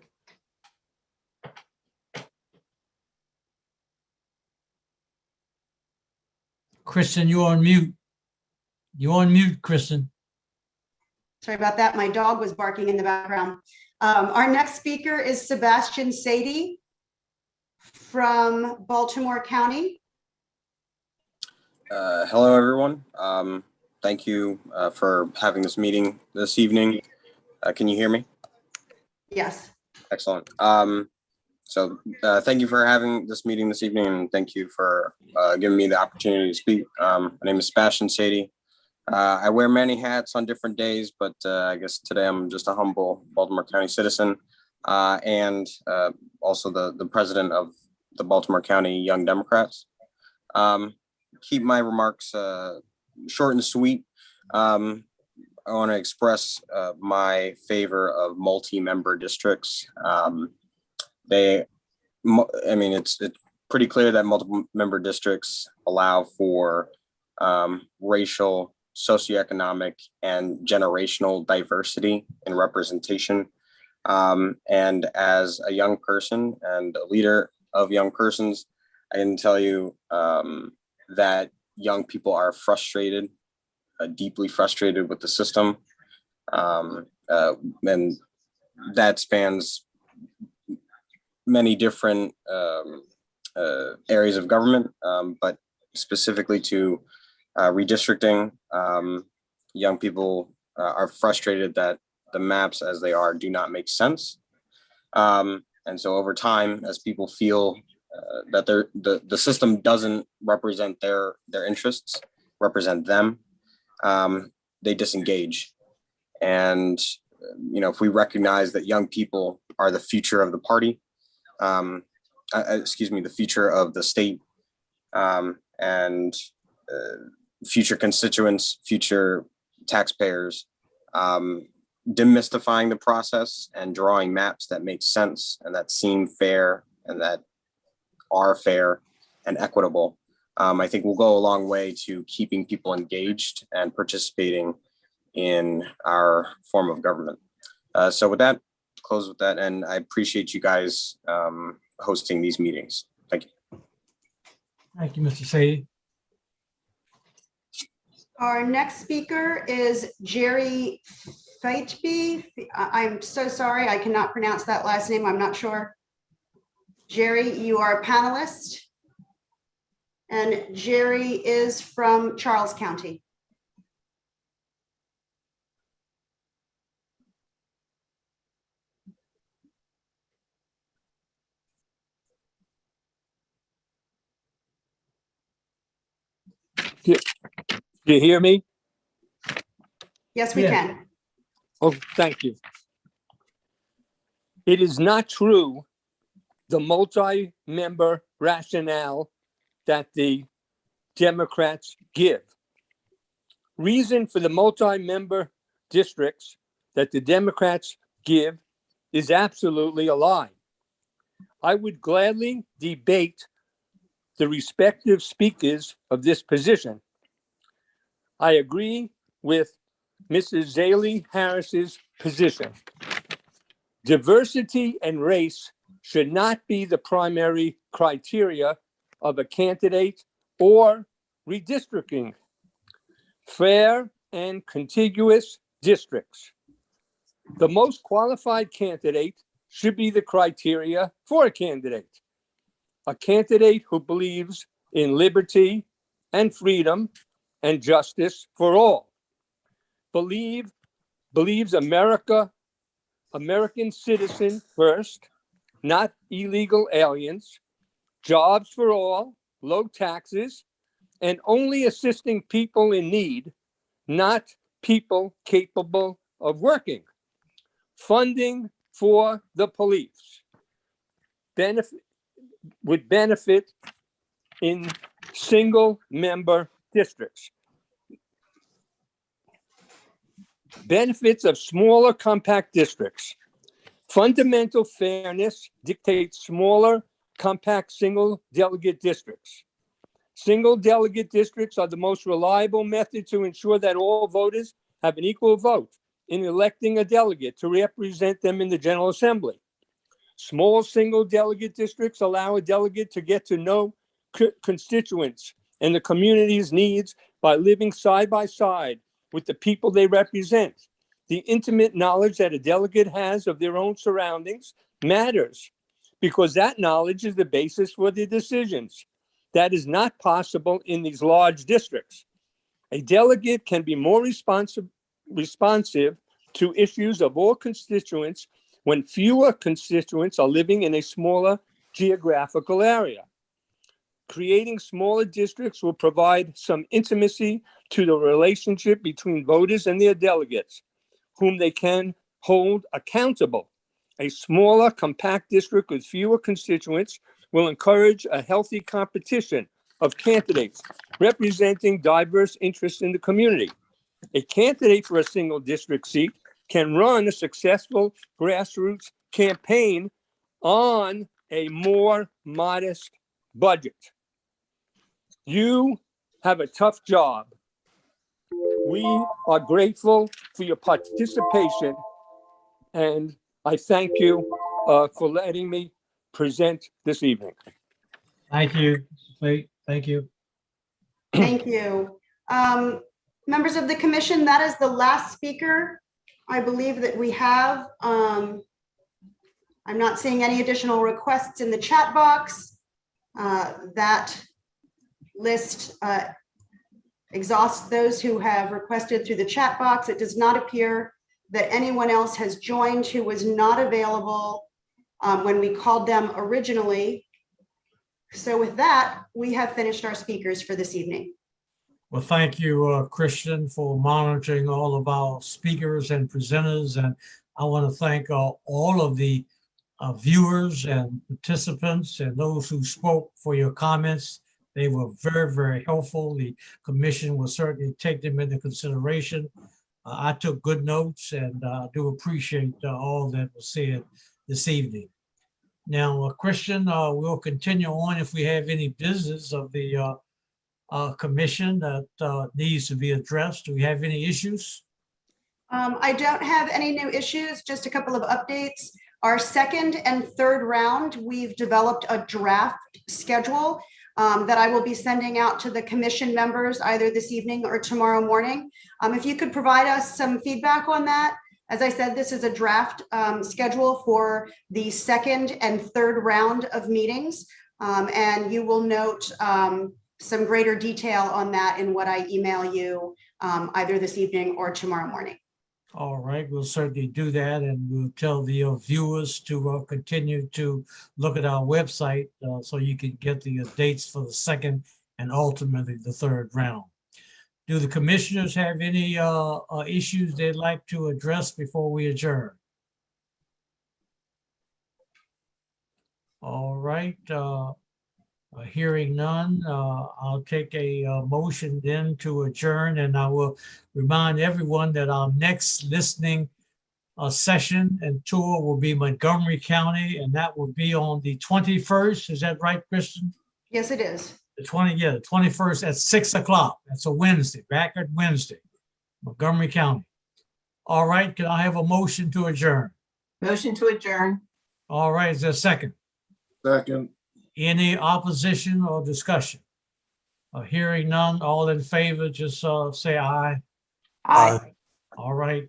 Kristen, you're on mute. You're on mute, Kristen. Sorry about that. My dog was barking in the background. Our next speaker is Sebastian Sadie from Baltimore County. Hello, everyone. Thank you for having this meeting this evening. Can you hear me? Yes. Excellent. So thank you for having this meeting this evening, and thank you for giving me the opportunity to speak. My name is Sebastian Sadie. I wear many hats on different days, but I guess today I'm just a humble Baltimore County citizen and also the president of the Baltimore County Young Democrats. Keep my remarks short and sweet. I want to express my favor of multi-member districts. It's pretty clear that multiple member districts allow for racial, socioeconomic, and generational diversity and representation. And as a young person and a leader of young persons, I can tell you that young people are frustrated, deeply frustrated with the system. And that spans many different areas of government, but specifically to redistricting. Young people are frustrated that the maps as they are do not make sense. And so over time, as people feel that the system doesn't represent their interests, represent them, they disengage. And, if we recognize that young people are the future of the party, the future of the state, and future constituents, future taxpayers, demystifying the process and drawing maps that make sense and that seem fair and that are fair and equitable, I think will go a long way to keeping people engaged and participating in our form of government. So with that, close with that, and I appreciate you guys hosting these meetings. Thank you. Thank you, Mr. Sadie. Our next speaker is Jerry Feitby. I'm so sorry, I cannot pronounce that last name. I'm not sure. Jerry, you are a panelist. And Jerry is from Charles County. Do you hear me? Yes, we can. Oh, thank you. It is not true, the multi-member rationale that the Democrats give. Reason for the multi-member districts that the Democrats give is absolutely a lie. I would gladly debate the respective speakers of this position. I agree with Mrs. Zaley Harris's position. Diversity and race should not be the primary criteria of a candidate or redistricting. Fair and contiguous districts. The most qualified candidate should be the criteria for a candidate. A candidate who believes in liberty and freedom and justice for all. Believes American citizens first, not illegal aliens, jobs for all, low taxes, and only assisting people in need, not people capable of working. Funding for the police would benefit in single member districts. Benefits of smaller compact districts. Fundamental fairness dictates smaller compact single delegate districts. Single delegate districts are the most reliable method to ensure that all voters have an equal vote in electing a delegate to represent them in the General Assembly. Small single delegate districts allow a delegate to get to know constituents and the community's needs by living side by side with the people they represent. The intimate knowledge that a delegate has of their own surroundings matters because that knowledge is the basis for their decisions. That is not possible in these large districts. A delegate can be more responsive to issues of all constituents when fewer constituents are living in a smaller geographical area. Creating smaller districts will provide some intimacy to the relationship between voters and their delegates, whom they can hold accountable. A smaller, compact district with fewer constituents will encourage a healthy competition of candidates representing diverse interests in the community. A candidate for a single district seat can run a successful grassroots campaign on a more modest budget. You have a tough job. We are grateful for your participation, and I thank you for letting me present this evening. Thank you. Thank you. Thank you. Members of the commission, that is the last speaker I believe that we have. I'm not seeing any additional requests in the chat box. That list exhausts those who have requested through the chat box. It does not appear that anyone else has joined who was not available when we called them originally. So with that, we have finished our speakers for this evening. Well, thank you, Christian, for monitoring all of our speakers and presenters. And I want to thank all of the viewers and participants and those who spoke for your comments. They were very, very helpful. The commission will certainly take them into consideration. I took good notes, and I do appreciate all that was said this evening. Now, Christian, we'll continue on if we have any business of the commission that needs to be addressed. Do we have any issues? I don't have any new issues, just a couple of updates. Our second and third round, we've developed a draft schedule that I will be sending out to the commission members either this evening or tomorrow morning. If you could provide us some feedback on that. As I said, this is a draft schedule for the second and third round of meetings. And you will note some greater detail on that in what I email you either this evening or tomorrow morning. All right, we'll certainly do that, and we'll tell the viewers to continue to look at our website so you can get the dates for the second and ultimately the third round. Do the commissioners have any issues they'd like to address before we adjourn? All right, hearing none, I'll take a motion then to adjourn, and I will remind everyone that our next listening session and tour will be Montgomery County, and that will be on the 21st. Is that right, Kristen? Yes, it is. The 21st at 6 o'clock. That's a Wednesday, back at Wednesday, Montgomery County. All right, can I have a motion to adjourn? Motion to adjourn. All right, is there a second? Second. Any opposition or discussion? Hearing none, all in favor, just say aye. Aye. All right,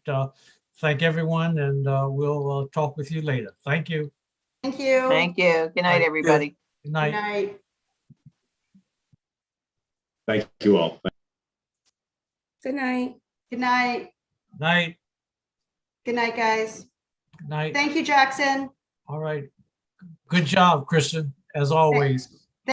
thank everyone, and we'll talk with you later. Thank you. Thank you. Thank you. Good night, everybody. Good night. Good night. Thank you all. Good night. Good night. Night. Good night, guys. Good night. Thank you, Jackson. All right. Good job, Kristen, as always.